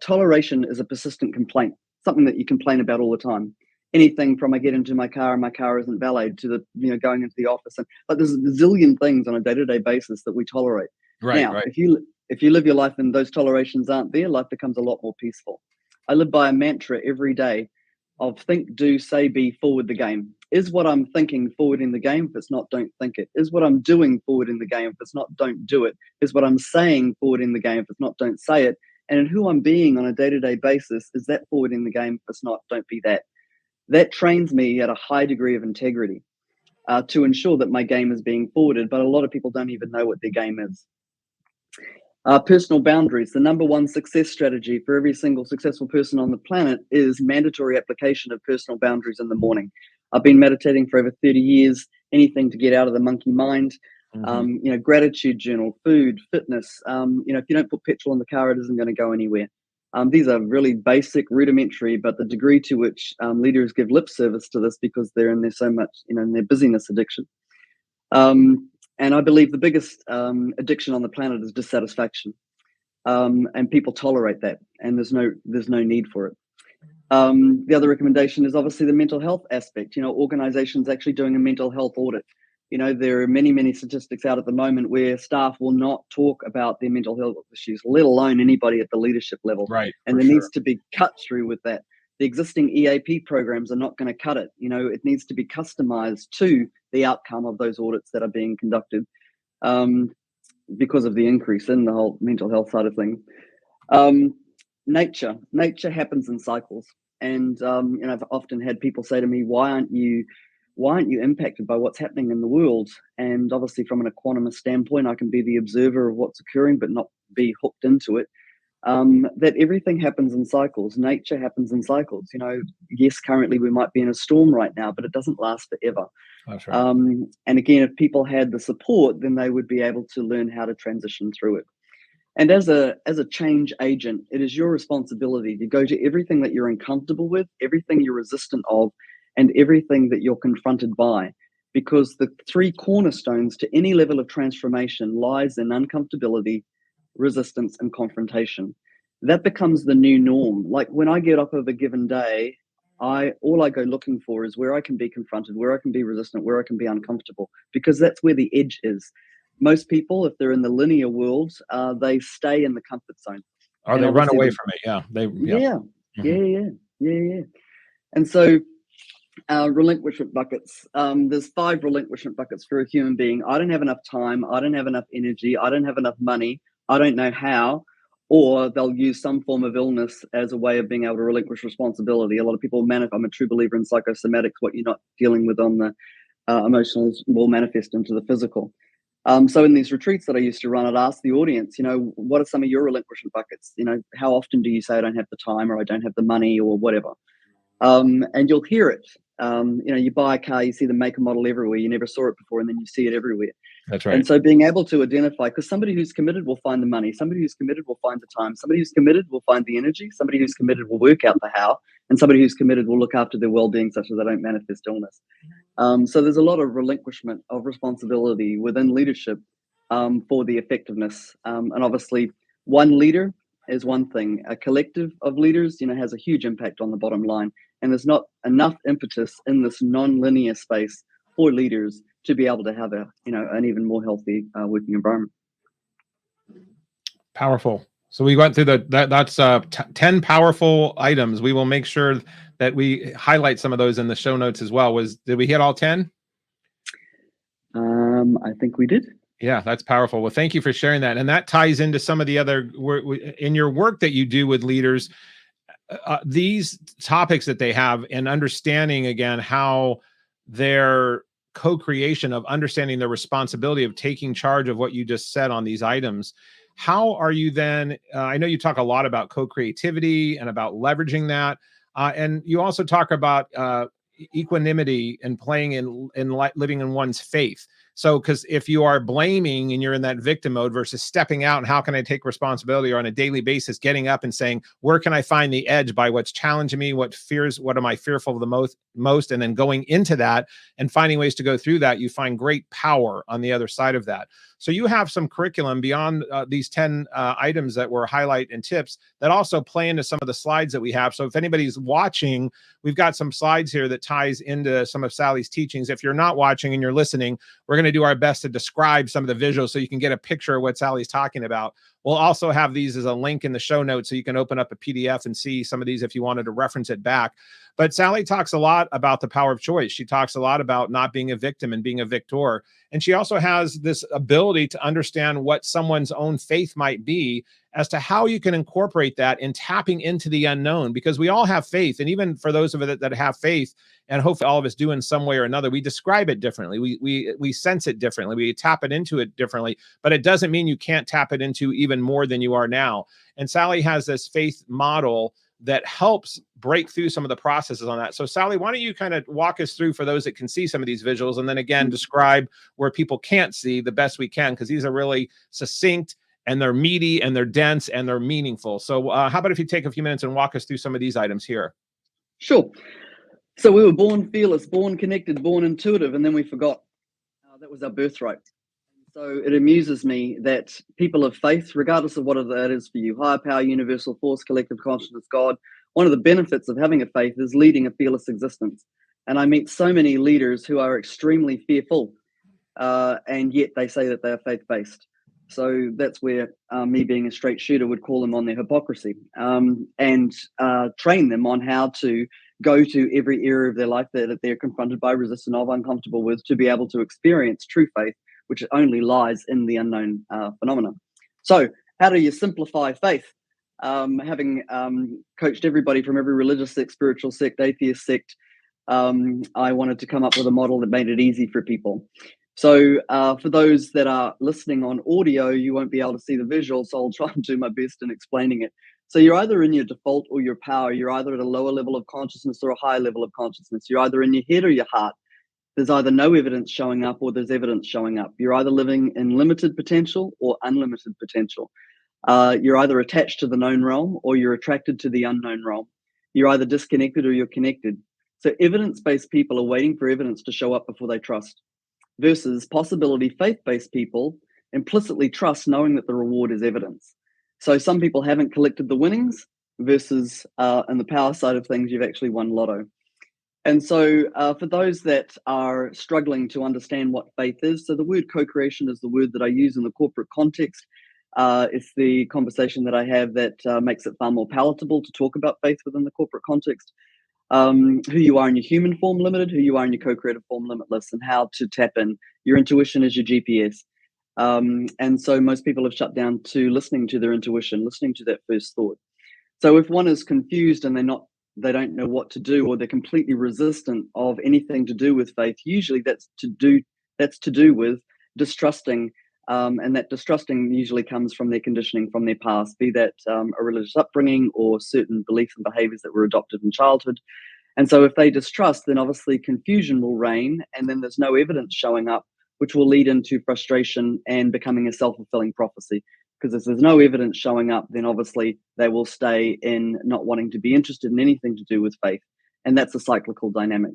toleration is a persistent complaint, something that you complain about all the time. Anything from I get into my car and my car isn't valeted to the going into the office, and like there's a zillion things on a day-to-day basis that we tolerate. Right. Now, if you live your life and those tolerations aren't there, life becomes a lot more peaceful. I live by a mantra every day of think, do, say, be, forward the game. Is what I'm thinking forward in the game? If it's not, don't think it. Is what I'm doing forward in the game? If it's not, don't do it. Is what I'm saying forward in the game? If it's not, don't say it. And in who I'm being on a day-to-day basis, is that forward in the game? If it's not, don't be that. That trains me at a high degree of integrity to ensure that my game is being forwarded, but a lot of people don't even know what their game is. Personal boundaries. The number one success strategy for every single successful person on the planet is mandatory application of personal boundaries in the morning. I've been meditating for over 30 years, anything to get out of the monkey mind. Gratitude journal, food, fitness. If you don't put petrol in the car, it isn't going to go anywhere. These are really basic, rudimentary, but the degree to which leaders give lip service to this because they're in there so much, in their busyness addiction. And I believe the biggest addiction on the planet is dissatisfaction. And people tolerate that, and there's no need for it. The other recommendation is obviously the mental health aspect. Organizations actually doing a mental health audit. There are many, many statistics out at the moment where staff will not talk about their mental health issues, let alone anybody at the leadership level. Right. And there needs to be cut through with that. The existing EAP programs are not going to cut it. It needs to be customized to the outcome of those audits that are being conducted because of the increase in the whole mental health side of things. Nature happens in cycles. And, I've often had people say to me, why aren't you impacted by what's happening in the world? And obviously from an equanimous standpoint, I can be the observer of what's occurring, but not be hooked into it. That everything happens in cycles. Nature happens in cycles. Yes, currently we might be in a storm right now, but it doesn't last forever. That's right. And again, if people had the support, then they would be able to learn how to transition through it. And as a change agent, it is your responsibility to go to everything that you're uncomfortable with, everything you're resistant of, and everything that you're confronted by. Because the three cornerstones to any level of transformation lies in uncomfortability, resistance, and confrontation. That becomes the new norm. Like when I get up of a given day, all I go looking for is where I can be confronted, where I can be resistant, where I can be uncomfortable, because that's where the edge is. Most people, if they're in the linear world, they stay in the comfort zone. Or they run away from it. Yeah. Yeah. And so relinquishment buckets. There's 5 relinquishment buckets for a human being. I don't have enough time. I don't have enough energy. I don't have enough money. I don't know how. Or they'll use some form of illness as a way of being able to relinquish responsibility. A lot of people I'm a true believer in psychosomatics. What you're not dealing with on the emotional will manifest into the physical. So in these retreats that I used to run, I'd ask the audience, what are some of your relinquishment buckets? How often do you say I don't have the time, or I don't have the money, or whatever? And you'll hear it. You buy a car, you see the make and model everywhere. You never saw it before, and then you see it everywhere. That's right. And so being able to identify, because somebody who's committed will find the money. Somebody who's committed will find the time. Somebody who's committed will find the energy. Somebody who's committed will work out the how. And somebody who's committed will look after their well-being such that they don't manifest illness. So there's a lot of relinquishment of responsibility within leadership for the effectiveness. And obviously, one leader is one thing. A collective of leaders, has a huge impact on the bottom line. And there's not enough impetus in this non-linear space for leaders to be able to have an even more healthy working environment. Powerful. So we went through that's 10 powerful items. We will make sure that we highlight some of those in the show notes as well. Did we hit all 10? I think we did. Yeah, that's powerful. Well, thank you for sharing that. And that ties into some of the other work in your work that you do with leaders. These topics that they have, and understanding again how their co-creation of understanding their responsibility of taking charge of what you just said on these items. How are you then? I know you talk a lot about co-creativity and about leveraging that, and you also talk about equanimity and playing living in one's faith. So, because if you are blaming and you're in that victim mode versus stepping out and how can I take responsibility, or on a daily basis, getting up and saying, where can I find the edge by what's challenging me? What am I fearful of the most? And then going into that and finding ways to go through that, you find great power on the other side of that. So you have some curriculum beyond these 10 items that were highlight and tips that also play into some of the slides that we have. So if anybody's watching, we've got some slides here that ties into some of Sally's teachings. If you're not watching and you're listening, we're going to do our best to describe some of the visuals so you can get a picture of what Sally's talking about. We'll also have these as a link in the show notes so you can open up a PDF and see some of these if you wanted to reference it back. But Sally talks a lot about the power of choice. She talks a lot about not being a victim and being a victor. And she also has this ability to understand what someone's own faith might be as to how you can incorporate that in tapping into the unknown, because we all have faith. And even for those of us that have faith, and hopefully all of us do in some way or another, we describe it differently. We sense it differently. We tap it into it differently, but it doesn't mean you can't tap it into even more than you are now. And Sally has this faith model that helps break through some of the processes on that. So Sally, why don't you kind of walk us through for those that can see some of these visuals, and then again, describe where people can't see the best we can, because these are really succinct and they're meaty and they're dense and they're meaningful. So how about if you take a few minutes and walk us through some of these items here? Sure. So we were born fearless, born connected, born intuitive, and then we forgot. That was our birthright. So it amuses me that people of faith, regardless of what that is for you, higher power, universal force, collective consciousness, God, one of the benefits of having a faith is leading a fearless existence. And I meet so many leaders who are extremely fearful, and yet they say that they are faith-based. So that's where me being a straight shooter would call them on their hypocrisy, and train them on how to go to every area of their life that they're confronted by, resistant of, uncomfortable with, to be able to experience true faith, which only lies in the unknown phenomena. So how do you simplify faith? Having coached everybody from every religious sect, spiritual sect, atheist sect, I wanted to come up with a model that made it easy for people. So for those that are listening on audio, you won't be able to see the visual, so I'll try and do my best in explaining it. So you're either in your default or your power. You're either at a lower level of consciousness or a higher level of consciousness. You're either in your head or your heart. There's either no evidence showing up or there's evidence showing up. You're either living in limited potential or unlimited potential. You're either attached to the known realm or you're attracted to the unknown realm. You're either disconnected or you're connected. So evidence-based people are waiting for evidence to show up before they trust, versus possibility faith-based people implicitly trust knowing that the reward is evidence. So some people haven't collected the winnings, versus in the power side of things, you've actually won lotto. And so for those that are struggling to understand what faith is, so the word co-creation is the word that I use in the corporate context. It's the conversation that I have that makes it far more palatable to talk about faith within the corporate context. Who you are in your human form, limited, who you are in your co-creative form, limitless, and how to tap in. Your intuition is your GPS. And so most people have shut down to listening to their intuition, listening to that first thought. So if one is confused and they don't know what to do, or they're completely resistant of anything to do with faith, usually that's to do with distrusting, and that distrusting usually comes from their conditioning from their past, be that a religious upbringing or certain beliefs and behaviors that were adopted in childhood. And so if they distrust, then obviously confusion will reign, and then there's no evidence showing up, which will lead into frustration and becoming a self-fulfilling prophecy. Because if there's no evidence showing up, then obviously they will stay in not wanting to be interested in anything to do with faith. And that's a cyclical dynamic.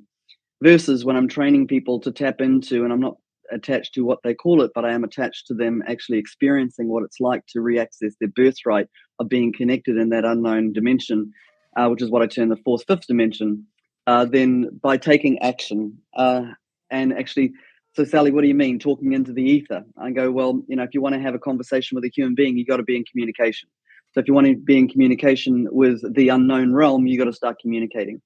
Versus when I'm training people to tap into, and I'm not attached to what they call it, but I am attached to them actually experiencing what it's like to reaccess their birthright of being connected in that unknown dimension, which is what I term the fourth, fifth dimension. Then by taking action, and actually, so Sally, what do you mean talking into the ether? I go, well, if you want to have a conversation with a human being, you got to be in communication. So if you want to be in communication with the unknown realm, you got to start communicating.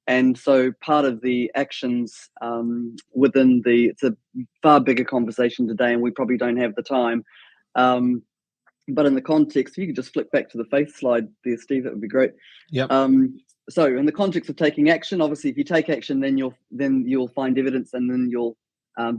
And so part of the actions it's a far bigger conversation today, and we probably don't have the time. But in the context, if you could just flick back to the faith slide there, Steve, that would be great. Yep. So in the context of taking action, obviously, if you take action, then you'll find evidence, and then you'll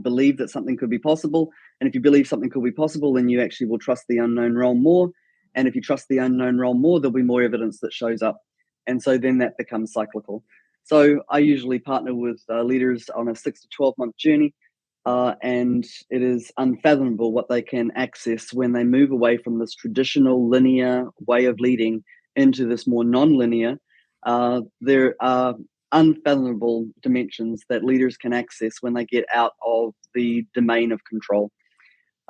believe that something could be possible. And if you believe something could be possible, then you actually will trust the unknown realm more. And if you trust the unknown realm more, there'll be more evidence that shows up. And so then that becomes cyclical. So I usually partner with leaders on a 6 to 12-month journey, and it is unfathomable what they can access when they move away from this traditional linear way of leading into this more non-linear. There are unfathomable dimensions that leaders can access when they get out of the domain of control.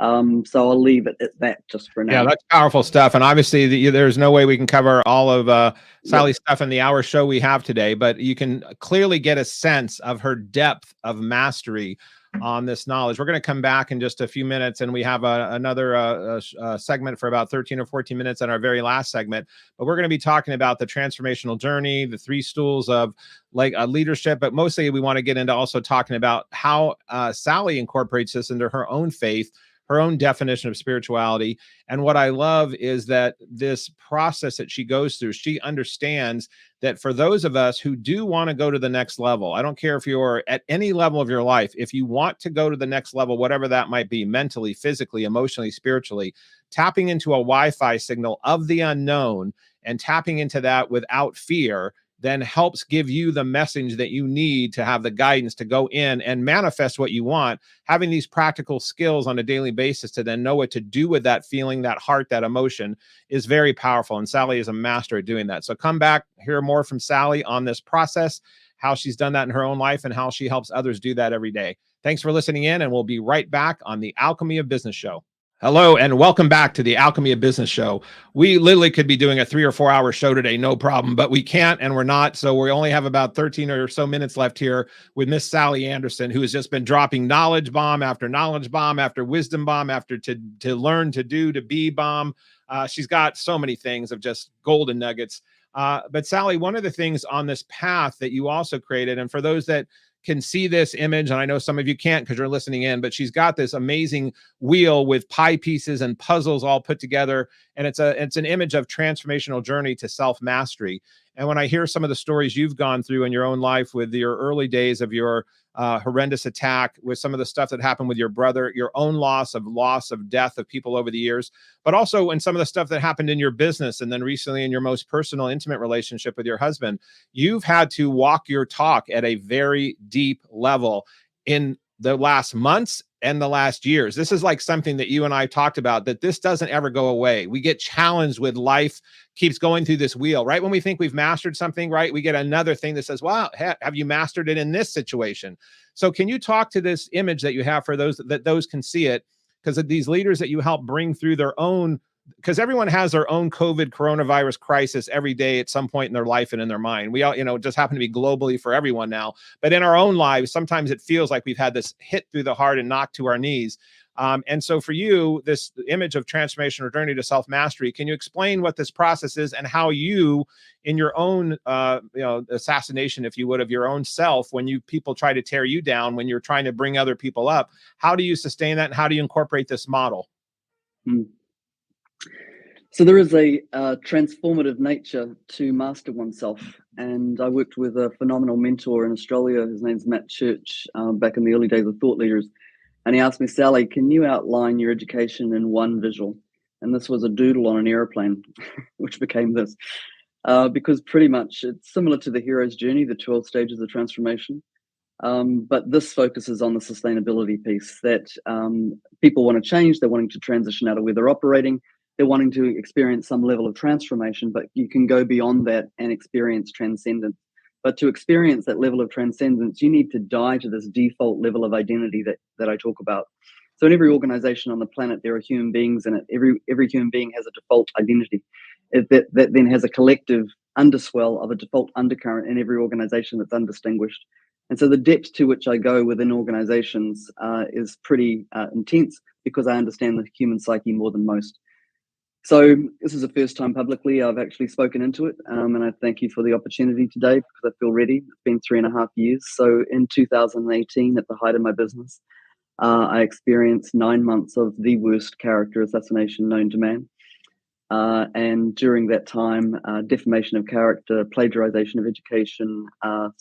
So I'll leave it at that just for now. Yeah, that's powerful stuff. And obviously, there's no way we can cover all of Sally's stuff in the hour show we have today, but you can clearly get a sense of her depth of mastery on this knowledge. We're going to come back in just a few minutes, and we have another segment for about 13 or 14 minutes in our very last segment. But we're going to be talking about the transformational journey, the 3 stools of leadership. But mostly, we want to get into also talking about how Sally incorporates this into her own faith, her own definition of spirituality. And what I love is that this process that she goes through, she understands that for those of us who do want to go to the next level, I don't care if you're at any level of your life, if you want to go to the next level, whatever that might be, mentally, physically, emotionally, spiritually, tapping into a Wi-Fi signal of the unknown and tapping into that without fear then helps give you the message that you need to have the guidance to go in and manifest what you want. Having these practical skills on a daily basis to then know what to do with that feeling, that heart, that emotion is very powerful. And Sally is a master at doing that. So come back, hear more from Sally on this process, how she's done that in her own life and how she helps others do that every day. Thanks for listening in, and we'll be right back on the Alchemy of Business Show. Hello, and welcome back to the Alchemy of Business Show. We literally could be doing a 3 or 4 hour show today, no problem, but we can't and we're not. So we only have about 13 or so minutes left here with Miss Sally Anderson, who has just been dropping knowledge bomb after wisdom bomb, after to learn, to do, to be bomb. She's got so many things of just golden nuggets. But Sally, one of the things on this path that you also created, and for those that can see this image, and I know some of you can't because you're listening in, but she's got this amazing wheel with pie pieces and puzzles all put together, and it's an image of transformational journey to self-mastery. And when I hear some of the stories you've gone through in your own life with your early days of your horrendous attack, with some of the stuff that happened with your brother, your own loss of death of people over the years, but also in some of the stuff that happened in your business, and then recently in your most personal, intimate relationship with your husband, you've had to walk your talk at a very deep level in the last months and the last years. This is like something that you and I talked about, that this doesn't ever go away. We get challenged with life, keeps going through this wheel, right? When we think we've mastered something, right, we get another thing that says, wow, have you mastered it in this situation? So can you talk to this image that you have for those can see it? Because of these leaders that you help bring through their own, because everyone has their own coronavirus crisis every day at some point in their life and in their mind. We all, it just happen to be globally for everyone now. But in our own lives, sometimes it feels like we've had this hit through the heart and knocked to our knees. And so for you, this image of transformation or journey to self-mastery, can you explain what this process is and how you, in your own, assassination, if you would, of your own self, when people try to tear you down, when you're trying to bring other people up, how do you sustain that and how do you incorporate this model? So there is a transformative nature to master oneself. And I worked with a phenomenal mentor in Australia. His name's Matt Church, back in the early days of Thought Leaders. And he asked me, Sally, can you outline your education in one visual? And this was a doodle on an airplane, which became this. Because pretty much it's similar to the hero's journey, the 12 stages of transformation. But this focuses on the sustainability piece, that people want to change, they're wanting to transition out of where they're operating, they're wanting to experience some level of transformation, but you can go beyond that and experience transcendence. But to experience that level of transcendence, you need to die to this default level of identity that I talk about. So in every organization on the planet, there are human beings in it. Every human being has a default identity that then has a collective underswell of a default undercurrent in every organization that's undistinguished. And so the depth to which I go within organizations is pretty intense, because I understand the human psyche more than most. So this is the first time publicly I've actually spoken into it, and I thank you for the opportunity today, because I feel ready. It's been 3.5 years. So in 2018, at the height of my business, I experienced 9 months of the worst character assassination known to man. And during that time, defamation of character, plagiarization of education,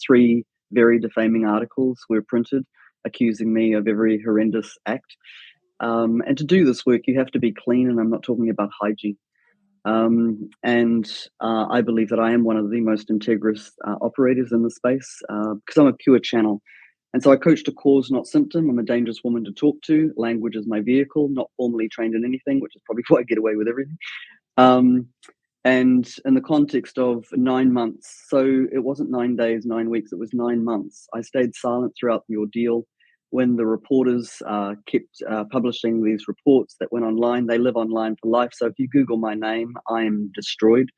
3 very defaming articles were printed accusing me of every horrendous act. And to do this work, you have to be clean, and I'm not talking about hygiene. I believe that I am one of the most integrous operators in the space because I'm a pure channel. And so I coach to cause, not symptom. I'm a dangerous woman to talk to. Language is my vehicle, not formally trained in anything, which is probably why I get away with everything. And in the context of 9 months, so it wasn't 9 days, 9 weeks, it was 9 months. I stayed silent throughout the ordeal. When the reporters kept publishing these reports that went online, they live online for life. So if you Google my name, I am destroyed.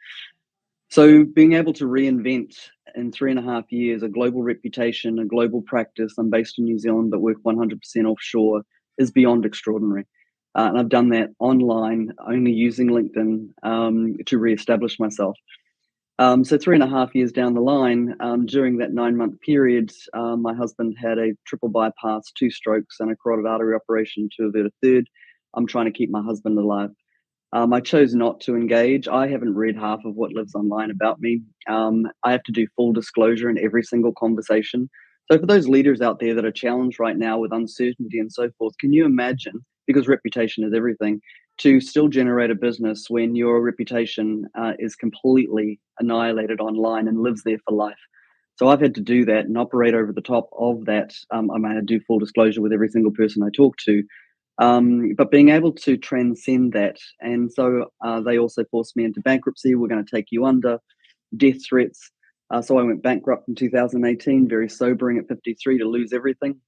So being able to reinvent in 3.5 years a global reputation, a global practice, I'm based in New Zealand but work 100% offshore, is beyond extraordinary. And I've done that online, only using LinkedIn to reestablish myself. So 3.5 years down the line, during that 9-month period, my husband had a triple bypass, 2 strokes, and a carotid artery operation to avert a third. I'm trying to keep my husband alive. I chose not to engage. I haven't read half of what lives online about me. I have to do full disclosure in every single conversation. So for those leaders out there that are challenged right now with uncertainty and so forth, can you imagine, because reputation is everything, to still generate a business when your reputation is completely annihilated online and lives there for life? So I've had to do that and operate over the top of that. I may have to do full disclosure with every single person I talk to. But being able to transcend that. And so they also forced me into bankruptcy. We're going to take you under, death threats. So I went bankrupt in 2018, very sobering at 53 to lose everything,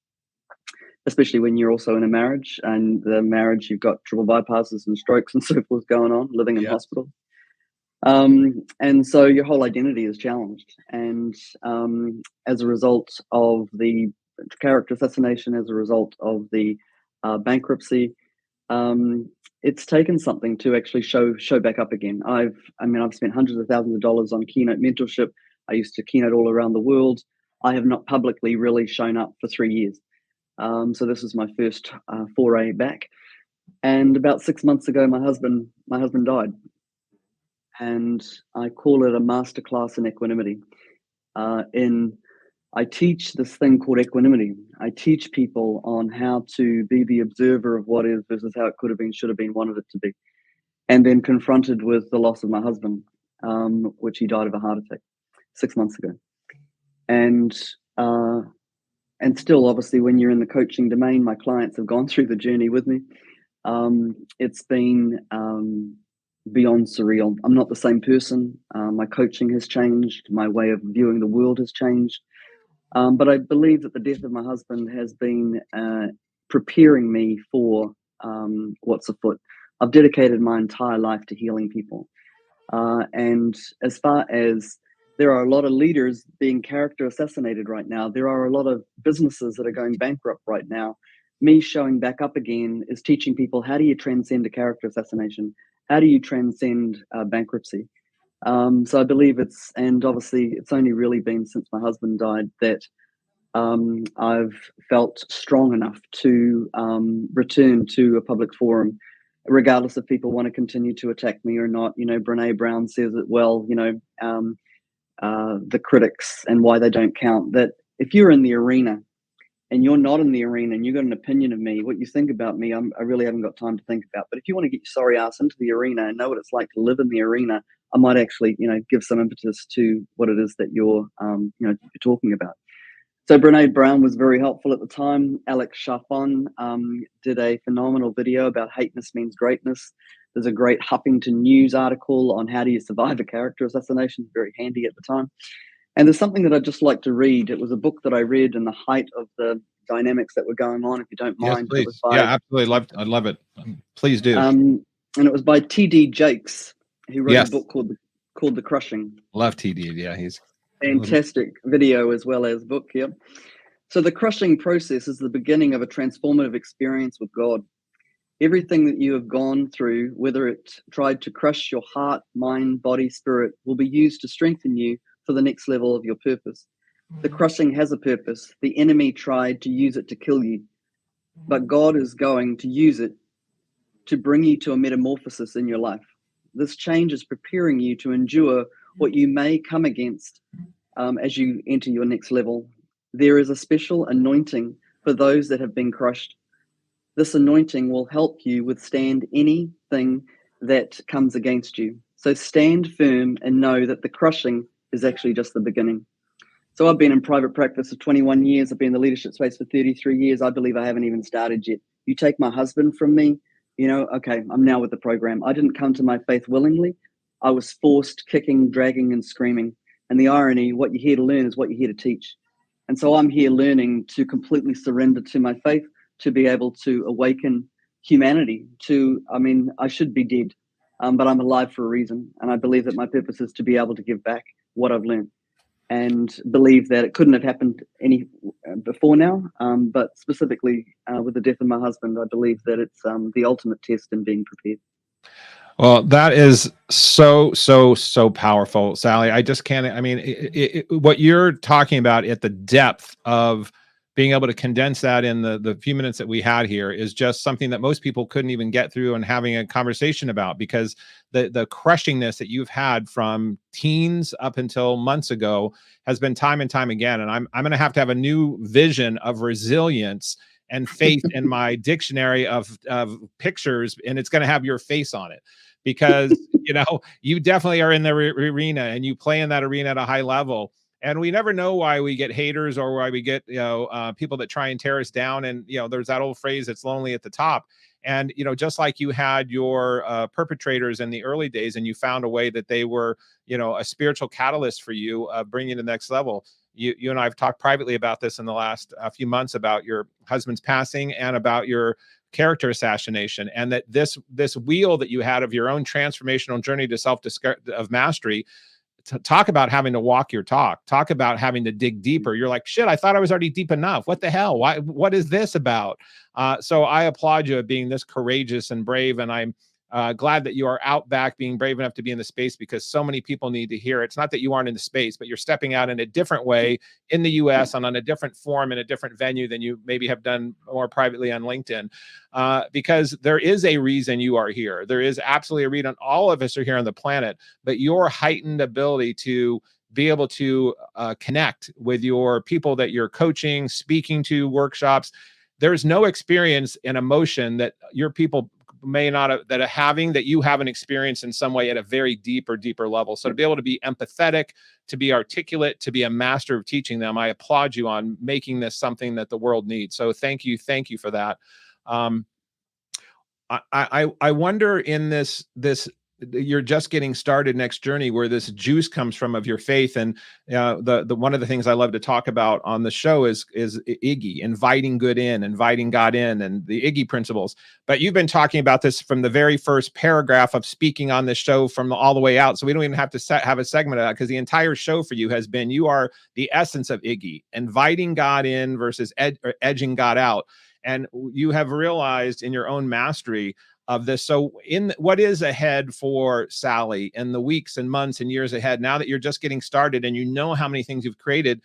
especially when you're also in a marriage. And the marriage, you've got triple bypasses and strokes and so forth going on, living in hospital. And so your whole identity is challenged. And as a result of the character assassination, as a result of the bankruptcy, it's taken something to actually show back up again. I've spent hundreds of thousands of dollars on keynote mentorship. I used to keynote all around the world. I have not publicly really shown up for 3 years. So this is my first foray back. And about 6 months ago, my husband died. And I call it a masterclass in equanimity. I teach this thing called equanimity. I teach people on how to be the observer of what is versus how it could have been, should have been, wanted it to be. And then confronted with the loss of my husband, which he died of a heart attack 6 months ago. And still, obviously, when you're in the coaching domain, my clients have gone through the journey with me. It's been beyond surreal. I'm not the same person. My coaching has changed. My way of viewing the world has changed. But I believe that the death of my husband has been preparing me for what's afoot. I've dedicated my entire life to healing people. And as far as there are a lot of leaders being character assassinated right now, there are a lot of businesses that are going bankrupt right now. Me showing back up again is teaching people, how do you transcend a character assassination? How do you transcend bankruptcy? So I believe and obviously it's only really been since my husband died that I've felt strong enough to return to a public forum, regardless if people want to continue to attack me or not. You know, Brene Brown says it well, the critics and why they don't count, that if you're in the arena and you're not in the arena and you've got an opinion of me, what you think about me, I really haven't got time to think about. But if you want to get your sorry ass into the arena and know what it's like to live in the arena, I might actually, give some impetus to what it is that you're talking about. So Brene Brown was very helpful at the time. Alex Chaffon did a phenomenal video about heinous means greatness. There's a great Huffington News article on how do you survive a character assassination, very handy at the time. And there's something that I'd just like to read. It was a book that I read in the height of the dynamics that were going on, if you don't mind. Yes, please. Yeah, absolutely. I'd love it. Please do. And it was by T.D. Jakes, who wrote a book called The Crushing. Love T.D. Yeah, he's fantastic video as well as book. Yeah. So the crushing process is the beginning of a transformative experience with God. Everything that you have gone through, whether it tried to crush your heart, mind, body, spirit, will be used to strengthen you for the next level of your purpose. The crushing has a purpose. The enemy tried to use it to kill you, but God is going to use it to bring you to a metamorphosis in your life. This change is preparing you to endure what you may come against as you enter your next level. There is a special anointing for those that have been crushed. This anointing will help you withstand anything that comes against you. So stand firm and know that the crushing is actually just the beginning. So I've been in private practice for 21 years. I've been in the leadership space for 33 years. I believe I haven't even started yet. You take my husband from me, okay, I'm now with the program. I didn't come to my faith willingly. I was forced, kicking, dragging, and screaming. And the irony, what you're here to learn is what you're here to teach. And so I'm here learning to completely surrender to my faith, to be able to awaken humanity I should be dead, but I'm alive for a reason. And I believe that my purpose is to be able to give back what I've learned, and believe that it couldn't have happened any before now. But specifically with the death of my husband, I believe that it's the ultimate test in being prepared. Well, that is so powerful, Sally. I just can't, I mean, what you're talking about at the depth of being able to condense that in the few minutes that we had here is just something that most people couldn't even get through and having a conversation about, because the crushingness that you've had from teens up until months ago has been time and time again. And I'm going to have a new vision of resilience and faith in my dictionary of pictures, and it's going to have your face on it, because you definitely are in the arena, and you play in that arena at a high level. And we never know why we get haters, or why we get people that try and tear us down. And there's that old phrase, it's lonely at the top. And just like you had your perpetrators in the early days, and you found a way that they were a spiritual catalyst for you, bringing you to the next level. You and I have talked privately about this in the last few months, about your husband's passing and about your character assassination, and that this wheel that you had of your own transformational journey to of mastery. Talk about having to walk your talk. Talk about having to dig deeper. You're like, shit, I thought I was already deep enough. What the hell? Why? What is this about? So I applaud you at being this courageous and brave, and I'm glad that you are out back, being brave enough to be in the space, because so many people need to hear it. It's not that you aren't in the space, but you're stepping out in a different way in the US and on a different form, in a different venue than you maybe have done more privately on LinkedIn, because there is a reason you are here. There is absolutely a reason all of us are here on the planet, but your heightened ability to be able to connect with your people that you're coaching, speaking to, workshops. There's no experience and emotion that your people may not have, that are having, that you haven't experienced in some way at a very deeper level. So to be able to be empathetic, to be articulate, to be a master of teaching them, I applaud you on making this something that the world needs. So thank you for that. I wonder, in this you're just getting started next journey, where this juice comes from of your faith. And the one of the things I love to talk about on the show is Iggy, inviting good in, inviting God in, and the Iggy principles. But you've been talking about this from the very first paragraph of speaking on this show, from all the way out. So we don't even have to have a segment of that, because the entire show for you has been, you are the essence of Iggy, inviting God in versus edging God out. And you have realized in your own mastery of this. So what is ahead for Sally in the weeks and months and years ahead, now that you're just getting started and you know how many things you've created?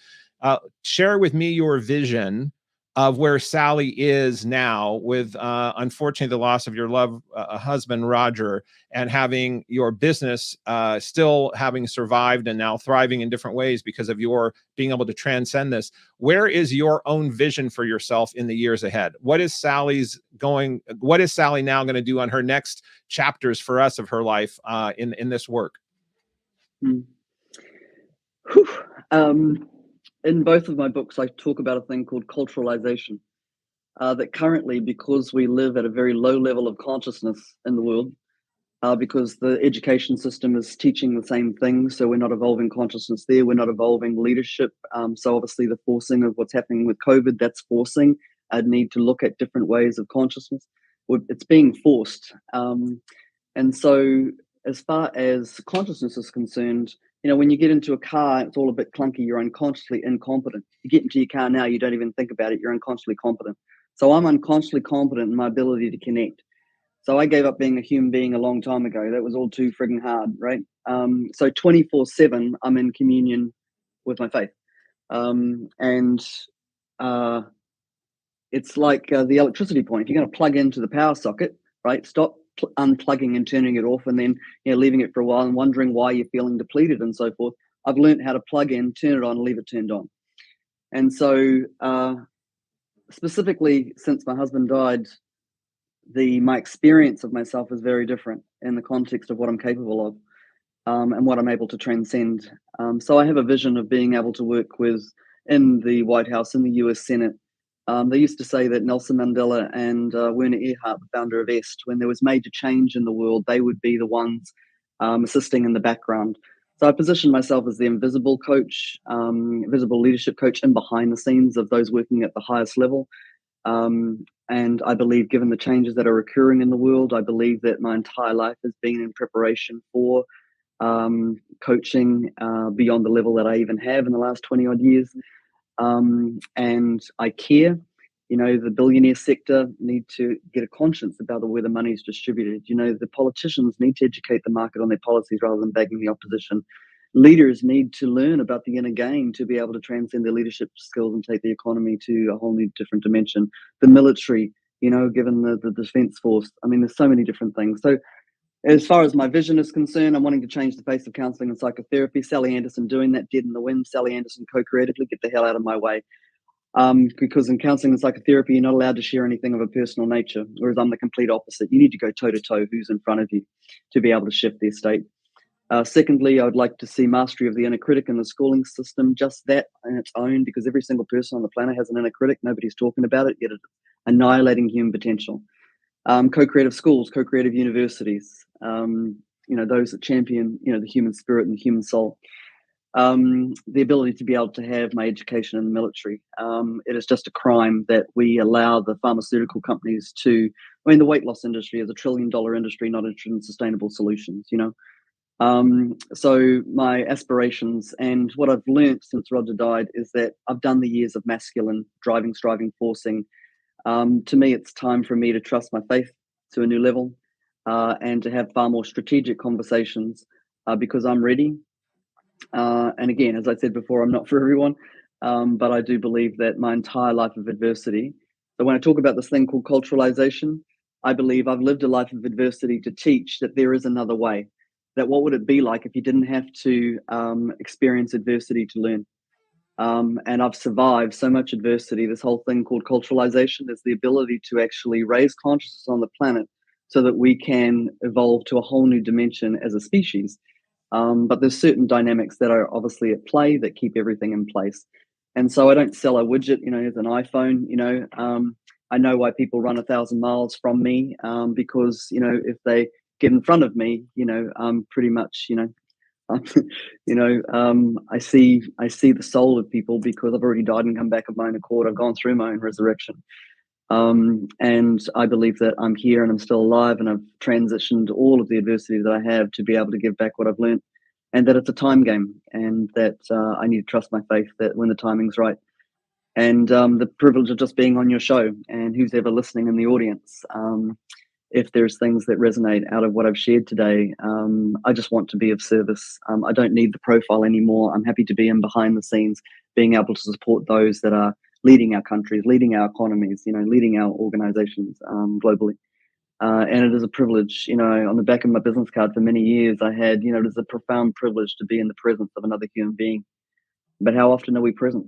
Share with me your vision of where Sally is now, with unfortunately the loss of your husband, Roger, and having your business still having survived and now thriving in different ways because of your being able to transcend this. Where is your own vision for yourself in the years ahead? What is Sally now going to do on her next chapters for us of her life in this work? In both of my books, I talk about a thing called culturalization. That currently, because we live at a very low level of consciousness in the world, because the education system is teaching the same thing, so we're not evolving consciousness there, we're not evolving leadership. So obviously the forcing of what's happening with COVID, that's forcing a need to look at different ways of consciousness. It's being forced. And so as far as consciousness is concerned, when you get into a car, it's all a bit clunky, you're unconsciously incompetent. You get into your car now, you don't even think about it, you're unconsciously competent. So I'm unconsciously competent in my ability to connect. So I gave up being a human being a long time ago. That was all too frigging hard, right? So 24/7, I'm in communion with my faith. It's like the electricity point. If you're going to plug into the power socket, right, stop unplugging and turning it off, and then leaving it for a while and wondering why you're feeling depleted and so forth. I've learned how to plug in, turn it on, and leave it turned on. And so specifically, since my husband died, my experience of myself is very different in the context of what I'm capable of, and what I'm able to transcend. So I have a vision of being able to work in the White House, in the US Senate. They used to say that Nelson Mandela and Werner Erhard, the founder of EST, when there was major change in the world, they would be the ones assisting in the background. So I position myself as the invisible coach, visible leadership coach in behind the scenes of those working at the highest level. And I believe, given the changes that are occurring in the world, I believe that my entire life has been in preparation for coaching beyond the level that I even have in the last 20 odd years. And I care. The billionaire sector need to get a conscience about where the money is distributed. The politicians need to educate the market on their policies rather than begging the opposition. Leaders need to learn about the inner game to be able to transcend their leadership skills and take the economy to a whole new different dimension. The military, given the defense force. I mean, there's so many different things. So as far as my vision is concerned, I'm wanting to change the face of counseling and psychotherapy. Sally Anderson doing that, dead in the wind. Sally Anderson co-creatively, get the hell out of my way. Because in counseling and psychotherapy, you're not allowed to share anything of a personal nature, whereas I'm the complete opposite. You need to go toe-to-toe who's in front of you to be able to shift their state. Secondly, I would like to see mastery of the inner critic in the schooling system, just that on its own, because every single person on the planet has an inner critic. Nobody's talking about it, yet it's annihilating human potential. Co-creative schools, co-creative universities, those that champion, the human spirit and the human soul. The ability to be able to have my education in the military. It is just a crime that we allow the pharmaceutical companies the weight loss industry is $1 trillion industry, not interested in sustainable solutions, So my aspirations and what I've learned since Roger died is that I've done the years of masculine driving, striving, forcing. To me, it's time for me to trust my faith to a new level, and to have far more strategic conversations, because I'm ready. And again, as I said before, I'm not for everyone, but I do believe that my entire life of adversity. So when I talk about this thing called culturalization, I believe I've lived a life of adversity to teach that there is another way. That what would it be like if you didn't have to experience adversity to learn? And I've survived so much adversity. This whole thing called culturalization is the ability to actually raise consciousness on the planet so that we can evolve to a whole new dimension as a species. But there's certain dynamics that are obviously at play that keep everything in place. And so I don't sell a widget, as an iPhone. I know why people run 1,000 miles from me, because, if they get in front of me, pretty much, I see the soul of people because I've already died and come back of my own accord. I've gone through my own resurrection. And I believe that I'm here and I'm still alive, and I've transitioned all of the adversity that I have to be able to give back what I've learned, and that it's a time game, and that I need to trust my faith that when the timing's right. And the privilege of just being on your show, and who's ever listening in the audience, if there's things that resonate out of what I've shared today, I just want to be of service. I don't need the profile anymore. I'm happy to be in behind the scenes, being able to support those that are leading our countries, leading our economies, leading our organizations globally. And it is a privilege, on the back of my business card for many years, I had, it is a profound privilege to be in the presence of another human being. But how often are we present,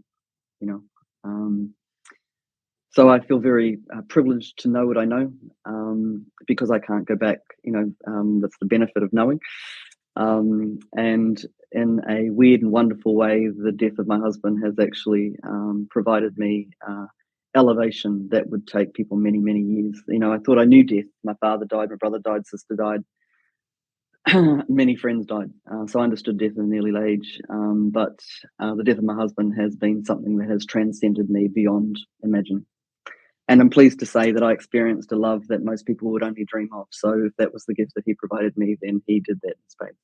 So I feel very privileged to know what I know, because I can't go back, that's the benefit of knowing. And in a weird and wonderful way, the death of my husband has actually provided me elevation that would take people many, many years. I thought I knew death. My father died, my brother died, sister died, many friends died. So I understood death at an early age. But the death of my husband has been something that has transcended me beyond imagining. And I'm pleased to say that I experienced a love that most people would only dream of. So if that was the gift that he provided me, then he did that in spades.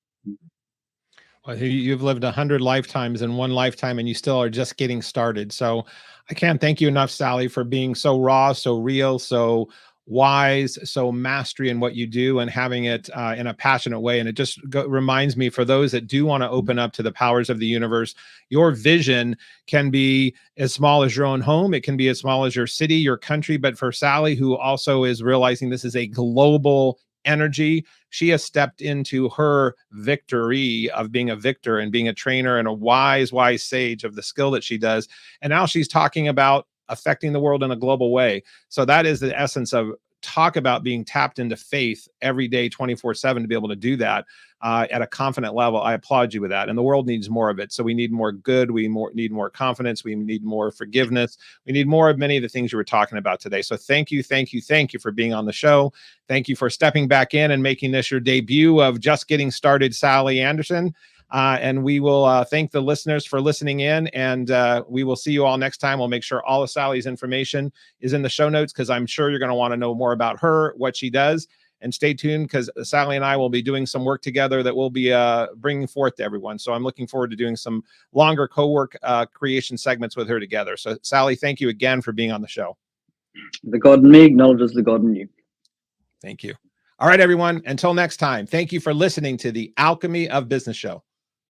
Well, you've lived 100 lifetimes in one lifetime, and you still are just getting started. So I can't thank you enough, Sally, for being so raw, so real, so wise, so mastery in what you do, and having it in a passionate way. And it just reminds me, for those that do want to open up to the powers of the universe, your vision can be as small as your own home. It can be as small as your city, your country. But for Sally, who also is realizing this is a global energy, she has stepped into her victory of being a victor and being a trainer and a wise sage of the skill that she does. And now she's talking about affecting the world in a global way. So that is the essence of talk about being tapped into faith every day, 24/7, to be able to do that at a confident level. I applaud you with that. And the world needs more of it. So we need more good. We need more confidence. We need more forgiveness. We need more of many of the things you were talking about today. So thank you for being on the show. Thank you for stepping back in and making this your debut of Just Getting Started, Sally Anderson. And we will thank the listeners for listening in, and we will see you all next time. We'll make sure all of Sally's information is in the show notes, because I'm sure you're going to want to know more about her, what she does. And stay tuned, because Sally and I will be doing some work together that we'll be bringing forth to everyone. So I'm looking forward to doing some longer co-work creation segments with her together. So Sally, thank you again for being on the show. The God in me acknowledges the God in you. Thank you. All right, everyone. Until next time, thank you for listening to the Alchemy of Business Show.